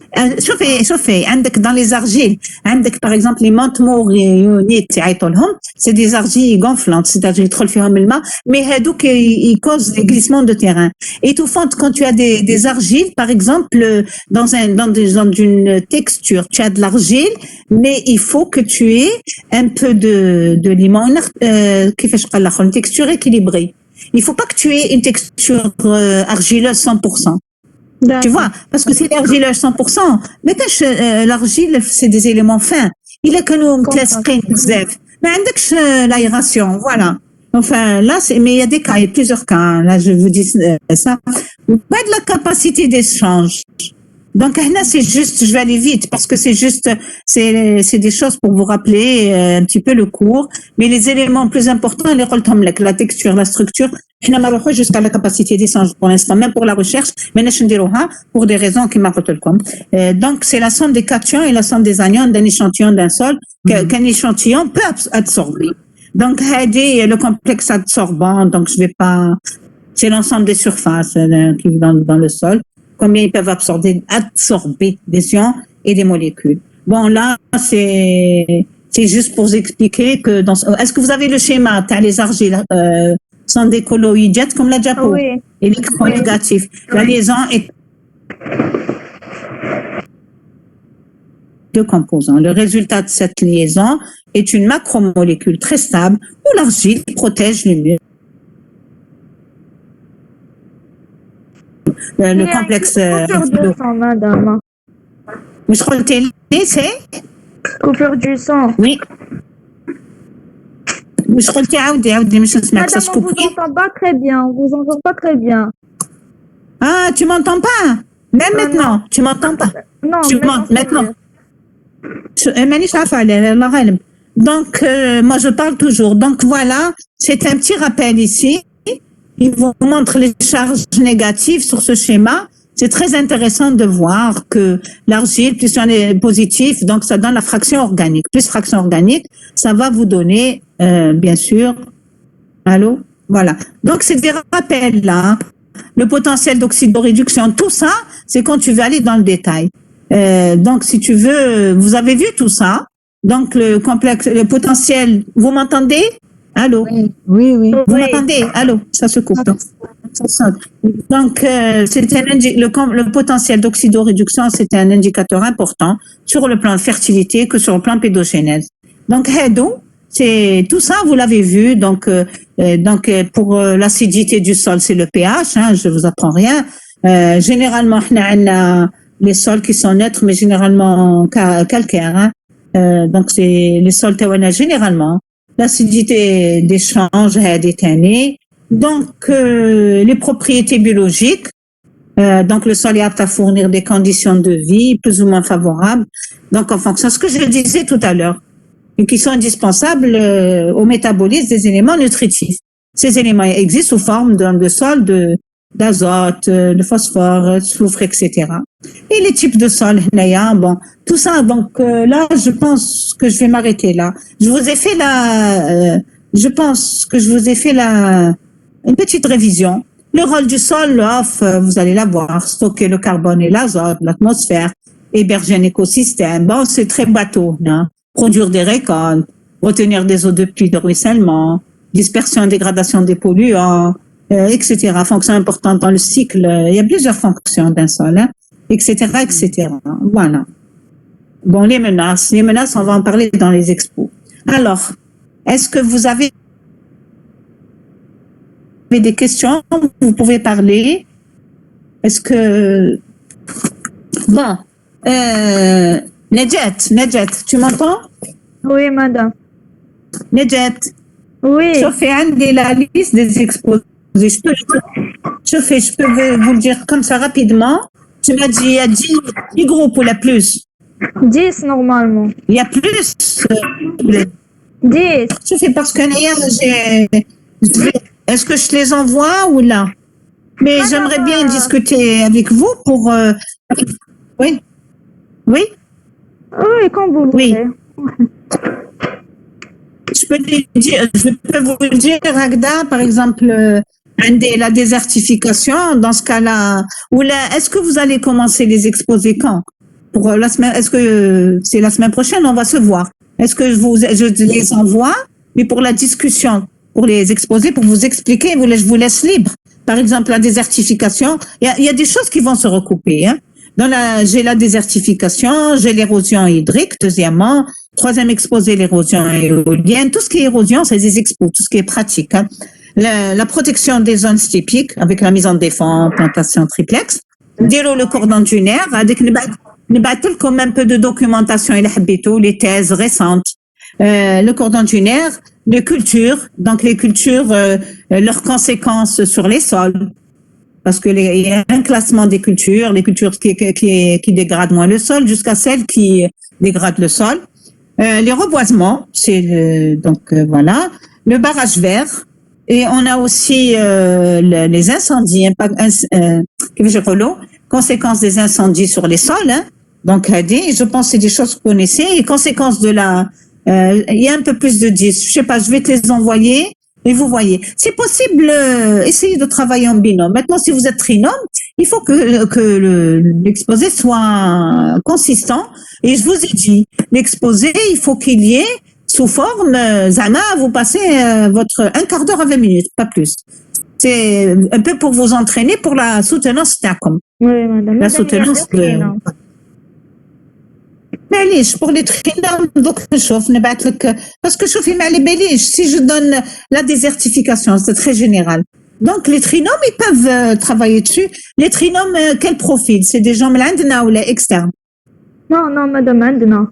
Speaker 1: شوفي عندك dans les argiles عندك par exemple les mentmorionite يعيطوا لهم c'est des argiles gonflantes c'est-à-dire يدخل فيهم الماء mais هذوك ils causent des glissements de terrain. Étouffante quand tu as des argiles par exemple dans une texture tu as de l'argile mais il faut que tu aies un peu de limon كيفاش قال الاخر une texture équilibrée. Il faut pas que tu aies une texture argileuse 100%. Tu vois, parce que c'est l'argile 100%. Mais l'argile, c'est des éléments fins. Il est que nous, mais عندكش l'aération, voilà. Enfin, là, mais il y a des cas, il y a plusieurs cas. Hein. Là, je vous dis ça. Pas de la capacité d'échange. Donc là, c'est juste, je vais aller vite parce que c'est des choses pour vous rappeler un petit peu le cours. Mais les éléments plus importants, les rôles la texture, la structure, jusqu'à la capacité d'échange pour l'instant, même pour la recherche, mais pour des raisons qui m'apportent comme. Donc c'est la somme des cations et la somme des anions d'un échantillon d'un sol qu'un échantillon peut absorber. Donc le complexe absorbant, donc je vais pas, c'est l'ensemble des surfaces qui vivent dans le sol. Combien ils peuvent absorber des ions et des molécules. Bon, là, c'est juste pour vous expliquer que est-ce que vous avez le schéma, les argiles, sont des colloïdes comme la diapo,
Speaker 2: Oui.
Speaker 1: électronégatif. La liaison est deux composants. Le résultat de cette liaison est une macromolécule très stable où l'argile protège le mieux. Le complexe.
Speaker 2: Coupure de sang, madame.
Speaker 1: Je crois que le télé, c'est?
Speaker 2: Coupure du sang.
Speaker 1: Oui. Je crois que
Speaker 2: Madame, on vous entend pas très bien. On vous entend pas très bien.
Speaker 1: Ah, tu m'entends pas? Même maintenant, tu m'entends pas?
Speaker 2: Non,
Speaker 1: Tu maintenant. Donc, moi, je parle toujours. Donc, voilà, c'est un petit rappel ici. Il vous montre les charges négatives sur ce schéma. C'est très intéressant de voir que l'argile, plus on est positif, donc ça donne la fraction organique. Plus fraction organique, ça va vous donner, bien sûr, allô? Voilà. Donc, c'est des rappels là. Le potentiel d'oxydoréduction, tout ça, c'est quand tu veux aller dans le détail. Donc, si tu veux, vous avez vu tout ça. Donc, le complexe, le potentiel, vous m'entendez? Allô?
Speaker 4: Oui.
Speaker 1: Vous m'entendez? Allô? Ça se coupe. Ça sonne. Donc, le potentiel d'oxydoréduction, c'est un indicateur important sur le plan de fertilité que sur le plan pédogénèse. Donc, c'est tout ça, vous l'avez vu. Donc, pour l'acidité du sol, c'est le pH. Je vous apprends rien. Généralement, on a les sols qui sont neutres, mais généralement calcaires. Donc, c'est les sols tawana généralement. L'acidité d'échange est détenue. Donc, les propriétés biologiques. Donc, le sol est apte à fournir des conditions de vie plus ou moins favorables. Donc, en fonction de ce que je disais tout à l'heure, et qui sont indispensables au métabolisme des éléments nutritifs. Ces éléments existent sous forme de sol, d'azote, de phosphore, de soufre, etc. Et les types de sols, bon, tout ça. Donc là, je pense que je vais m'arrêter là. Je pense que je vous ai fait une petite révision. Le rôle du sol, vous allez la voir, stocker le carbone et l'azote, l'atmosphère, héberger un écosystème. Bon, c'est très bateau, non? Produire des récoltes, retenir des eaux de pluie de ruissellement, dispersion et dégradation des polluants, etc. Fonctions importantes dans le cycle. Il y a plusieurs fonctions d'un sol, etc., etc. Voilà. Bon, les menaces, on va en parler dans les expos. Alors, est-ce que vous avez des questions? Vous pouvez parler. Est-ce que... Bon. Nedjet, tu m'entends?
Speaker 2: Oui, madame.
Speaker 1: Nedjet.
Speaker 2: Oui.
Speaker 1: Sophie, عندي la liste des exposés. Je peux vous le dire comme ça rapidement. Tu m'as dit, il y a 10 groupes ou la plus?
Speaker 2: 10 normalement.
Speaker 1: Il y a plus?
Speaker 2: 10.
Speaker 1: Je fais parce que est-ce que je te les envoie ou là? Mais j'aimerais bien discuter avec vous pour... Oui? Oui,
Speaker 2: quand vous
Speaker 1: Oui.
Speaker 2: voulez.
Speaker 1: Je peux vous dire, Agda, par exemple, la désertification, dans ce cas-là, ou là, est-ce que vous allez commencer les exposés quand? Pour la semaine, est-ce que c'est la semaine prochaine, on va se voir? Est-ce que je les envoie, mais pour la discussion, pour les exposer, pour vous expliquer, je vous laisse libre. Par exemple, la désertification, il y a des choses qui vont se recouper, j'ai la désertification, j'ai l'érosion hydrique, deuxièmement. Troisième exposé, l'érosion éolienne. Tout ce qui est érosion, c'est des expos, tout ce qui est pratique. La protection des zones stépiques, avec la mise en défense, plantation triplex. Dire le cordon dunaire, avec comme un peu de documentation, les thèses récentes. Le cordon dunaire, les cultures, donc les cultures, leurs conséquences sur les sols. parce que il y a un classement des cultures, les cultures qui dégradent moins le sol jusqu'à celles qui dégradent le sol. Les reboisements, voilà, le barrage vert, et on a aussi les incendies, conséquences des incendies sur les sols. Hein. Donc, je pense que c'est des choses que vous connaissez. Les conséquences de il y a un peu plus de 10. Je sais pas, je vais te les envoyer. Et vous voyez, c'est possible, essayez de travailler en binôme. Maintenant, si vous êtes trinôme, il faut que l'exposé soit consistant. Et je vous ai dit, l'exposé, il faut qu'il y ait sous forme, Zana, vous passez un quart d'heure à 20 minutes, pas plus. C'est un peu pour vous entraîner pour la soutenance TACOM.
Speaker 2: Oui, madame.
Speaker 1: La soutenance معليش pour les trinômes donc شوف نبعث لك parce que شوفي ما على باليش si je donne la désertification c'est très général donc les trinômes ils peuvent travailler dessus les trinômes quel profil c'est des gens من عندنا ولا externes
Speaker 2: Non, madame, عندنا.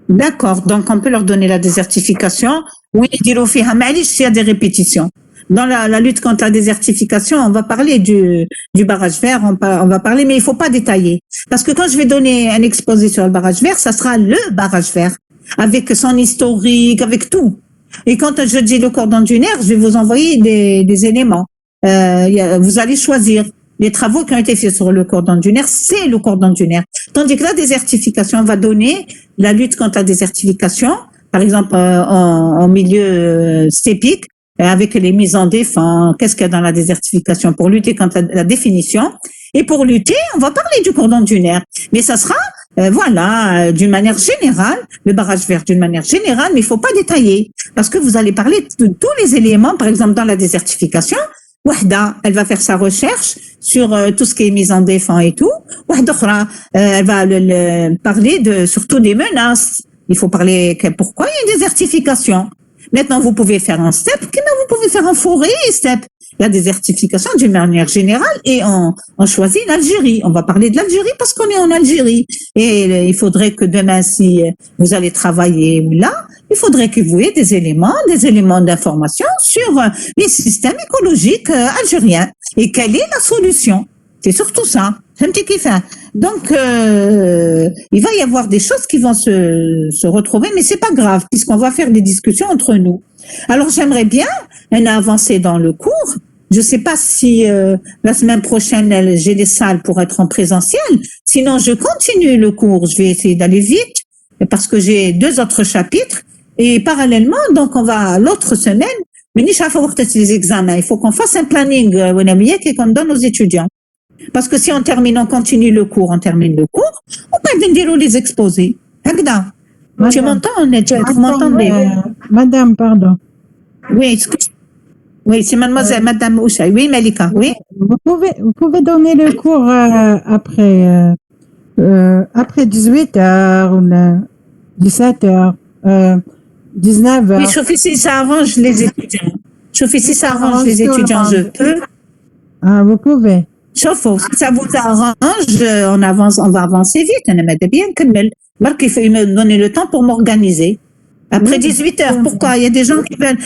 Speaker 1: D'accord, donc on peut leur donner la désertification. Oui, يديروا فيها معليش il y a des répétitions. Dans la lutte contre la désertification, on va parler du barrage vert, on va parler, mais il faut pas détailler. Parce que quand je vais donner un exposé sur le barrage vert, ça sera le barrage vert, avec son historique, avec tout. Et quand je dis le cordon dunaire, je vais vous envoyer des éléments. Vous allez choisir. Les travaux qui ont été faits sur le cordon dunaire, c'est le cordon dunaire. Tandis que la désertification va donner la lutte contre la désertification, par exemple en milieu stépique, avec les mises en défense, qu'est-ce qu'il y a dans la désertification pour lutter contre la définition. Et pour lutter, on va parler du cordon dunaire. Mais ça sera, d'une manière générale, le barrage vert d'une manière générale, mais il faut pas détailler. Parce que vous allez parler de tous les éléments, par exemple dans la désertification, Wahda, elle va faire sa recherche sur tout ce qui est mise en défense et tout. Wahda, elle va parler surtout des menaces. Il faut parler pourquoi il y a une désertification. Maintenant, vous pouvez faire un step, comment vous pouvez faire un forêt step. La désertification d'une manière générale et on choisit l'Algérie. On va parler de l'Algérie parce qu'on est en Algérie. Et il faudrait que demain, si vous allez travailler là, il faudrait que vous ayez des éléments d'information sur les systèmes écologiques algériens. Et quelle est la solution? C'est surtout ça. C'est un petit kiff. Donc, il va y avoir des choses qui vont se retrouver, mais c'est pas grave, puisqu'on va faire des discussions entre nous. Alors, j'aimerais bien avancer dans le cours. Je sais pas si la semaine prochaine, j'ai des salles pour être en présentiel. Sinon, je continue le cours. Je vais essayer d'aller vite, parce que j'ai 2 autres chapitres. Et parallèlement, donc, on va l'autre semaine, mais les examens. Il faut qu'on fasse un planning, et qu'on donne aux étudiants. Parce que si on continue le cours, on peut dire les exposés. Tu m'entends, vous m'entendez?
Speaker 4: Madame, pardon.
Speaker 1: Oui, c'est mademoiselle, madame Ouchaï. Oui, Malika, oui.
Speaker 4: Vous pouvez donner le cours après 18h ou 17h, 19h.
Speaker 1: Oui, sauf si ça arrange les étudiants. Je peux.
Speaker 4: Ah, vous pouvez.
Speaker 1: Sauf si ça vous arrange, on va avancer vite. On aimerait bien que il faut me donner le temps pour m'organiser. Après 18h, pourquoi? Il y a des gens qui veulent.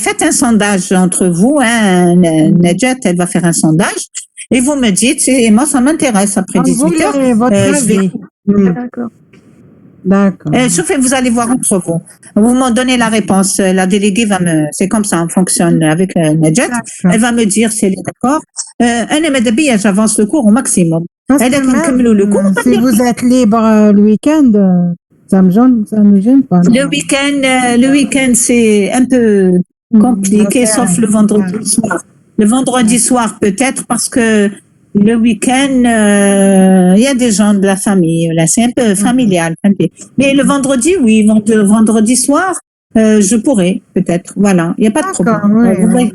Speaker 1: Faites un sondage entre vous. Nedjet, elle va faire un sondage. Et vous me dites, et moi, ça m'intéresse après 18h.
Speaker 2: D'accord.
Speaker 4: D'accord.
Speaker 1: Vous allez voir entre vous. Vous m'en donnez la réponse. La déléguée c'est comme ça, on fonctionne avec Nedjet. Elle va me dire si elle est d'accord. J'avance le cours au maximum.
Speaker 4: Le cours, si vous êtes libre le week-end, ça me gêne pas.
Speaker 1: Le week-end, c'est un peu compliqué, sauf le vendredi soir. Le vendredi soir, peut-être, parce que le week-end, il y a des gens de la famille. Là, c'est un peu familial. Mais le vendredi, oui, vendredi soir, je pourrais, peut-être. Voilà, il n'y a pas de problème.
Speaker 4: Oui,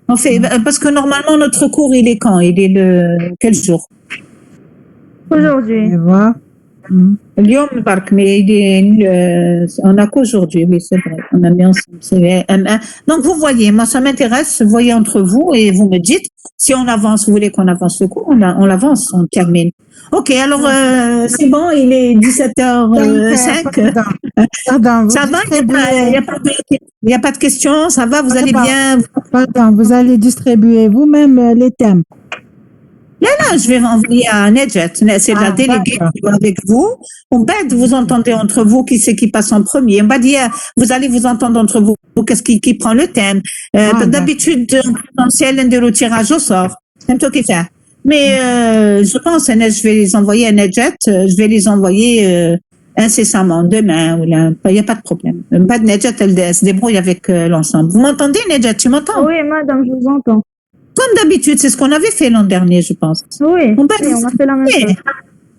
Speaker 1: on fait, parce que normalement, notre cours, il est quand? Il est quel jour?
Speaker 2: Aujourd'hui.
Speaker 1: Lyon, mais on n'a qu'aujourd'hui, oui, c'est vrai. On a mis ensemble. Donc, vous voyez, moi, ça m'intéresse, voyez entre vous et vous me dites. Si on avance, vous voulez qu'on avance le cours, on l'avance, on termine. Ok, alors c'est bon, il est 17h05.
Speaker 4: Pardon,
Speaker 1: Ça va, il n'y a pas de questions, ça va, vous allez bien?
Speaker 4: Pardon, vous allez distribuer vous-même les thèmes.
Speaker 1: Non, je vais envoyer à Nedjet, c'est la déléguée qui va avec vous. On va vous entendez entre vous qui c'est qui passe en premier. On va dire, vous allez vous entendre entre vous, qu'est-ce qui prend le thème. D'habitude, en présentiel, le tirage au sort. C'est toi qui fait. Mais je pense, je vais les envoyer à Nedjet, je vais les envoyer incessamment, demain. Il n'y a pas de problème. Pas de Nedjet, elle se débrouille avec l'ensemble. Vous m'entendez, Nedjet? Tu m'entends?
Speaker 2: Oui, madame, je vous entends.
Speaker 1: Comme d'habitude, c'est ce qu'on avait fait l'an dernier, je pense.
Speaker 2: Oui, on a fait la même chose.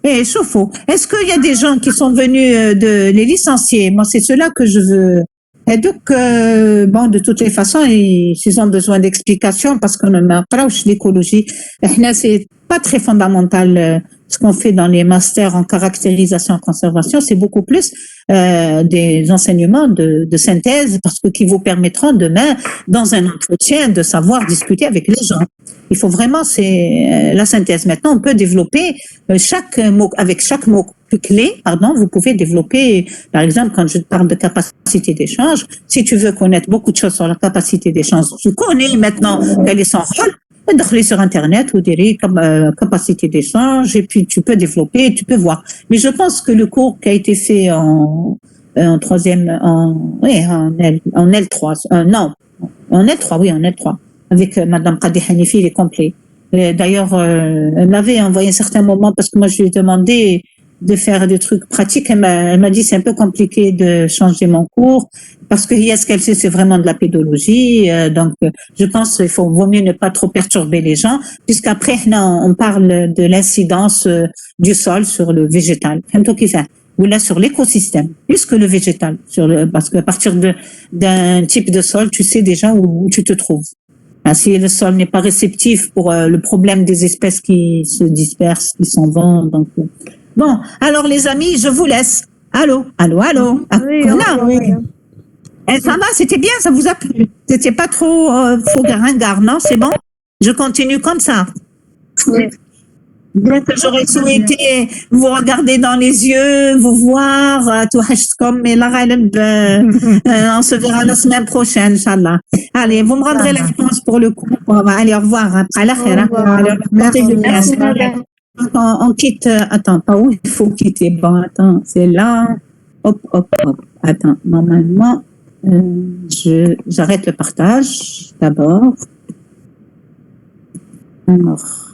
Speaker 1: Et chauffe-eau. Est-ce qu'il y a des gens qui sont venus de les licencier? Moi, c'est cela que je veux. Et donc, bon, de toutes les façons, ils ont besoin d'explications parce qu'on a approche l'écologie. Là, c'est pas très fondamental ce qu'on fait dans les masters en caractérisation et conservation. C'est beaucoup plus des enseignements de synthèse parce que qui vous permettront demain, dans un entretien, de savoir discuter avec les gens. Il faut vraiment, c'est la synthèse. Maintenant, on peut développer chaque mot, avec chaque mot clé, pardon, vous pouvez développer, par exemple, quand je parle de capacité d'échange, si tu veux connaître beaucoup de choses sur la capacité d'échange, tu connais maintenant quel est son rôle, d'entrer sur Internet, vous direz capacité d'échange, et puis tu peux développer, tu peux voir. Mais je pense que le cours qui a été fait en troisième, en L3, non, en L3, oui, en L3, avec Madame Qadi Hanifi, il est complet. D'ailleurs, elle m'avait envoyé un certain moment parce que moi, je lui ai demandé de faire des trucs pratiques. Elle m'a dit c'est un peu compliqué de changer mon cours parce que ce qu'elle sait, c'est vraiment de la pédologie. Donc, je pense qu'il vaut mieux ne pas trop perturber les gens puisqu'après, on parle de l'incidence du sol sur le végétal. Ou là sur l'écosystème, plus que le végétal. Parce qu'à partir d'un type de sol, tu sais déjà où tu te trouves. Si le sol n'est pas réceptif pour le problème des espèces qui se dispersent, qui s'en vont. Donc, bon, alors les amis, je vous laisse. Allô.
Speaker 2: Oui,
Speaker 1: oui. Ça va, c'était bien, ça vous a plu. C'était pas trop faux ringard, non? C'est bon? Je continue comme ça.
Speaker 2: Oui.
Speaker 1: Bien que j'aurais souhaité vous regarder dans les yeux, vous voir, tout comme mais là, on se verra la semaine prochaine, Inch'Allah. Allez, vous me rendrez la réponse pour le coup. Allez, au revoir. À la khair.
Speaker 2: Merci, madame.
Speaker 1: On quitte, attends, pas où il faut quitter. Bon, attends, c'est là. Hop. Attends, normalement, j'arrête le partage d'abord. Alors.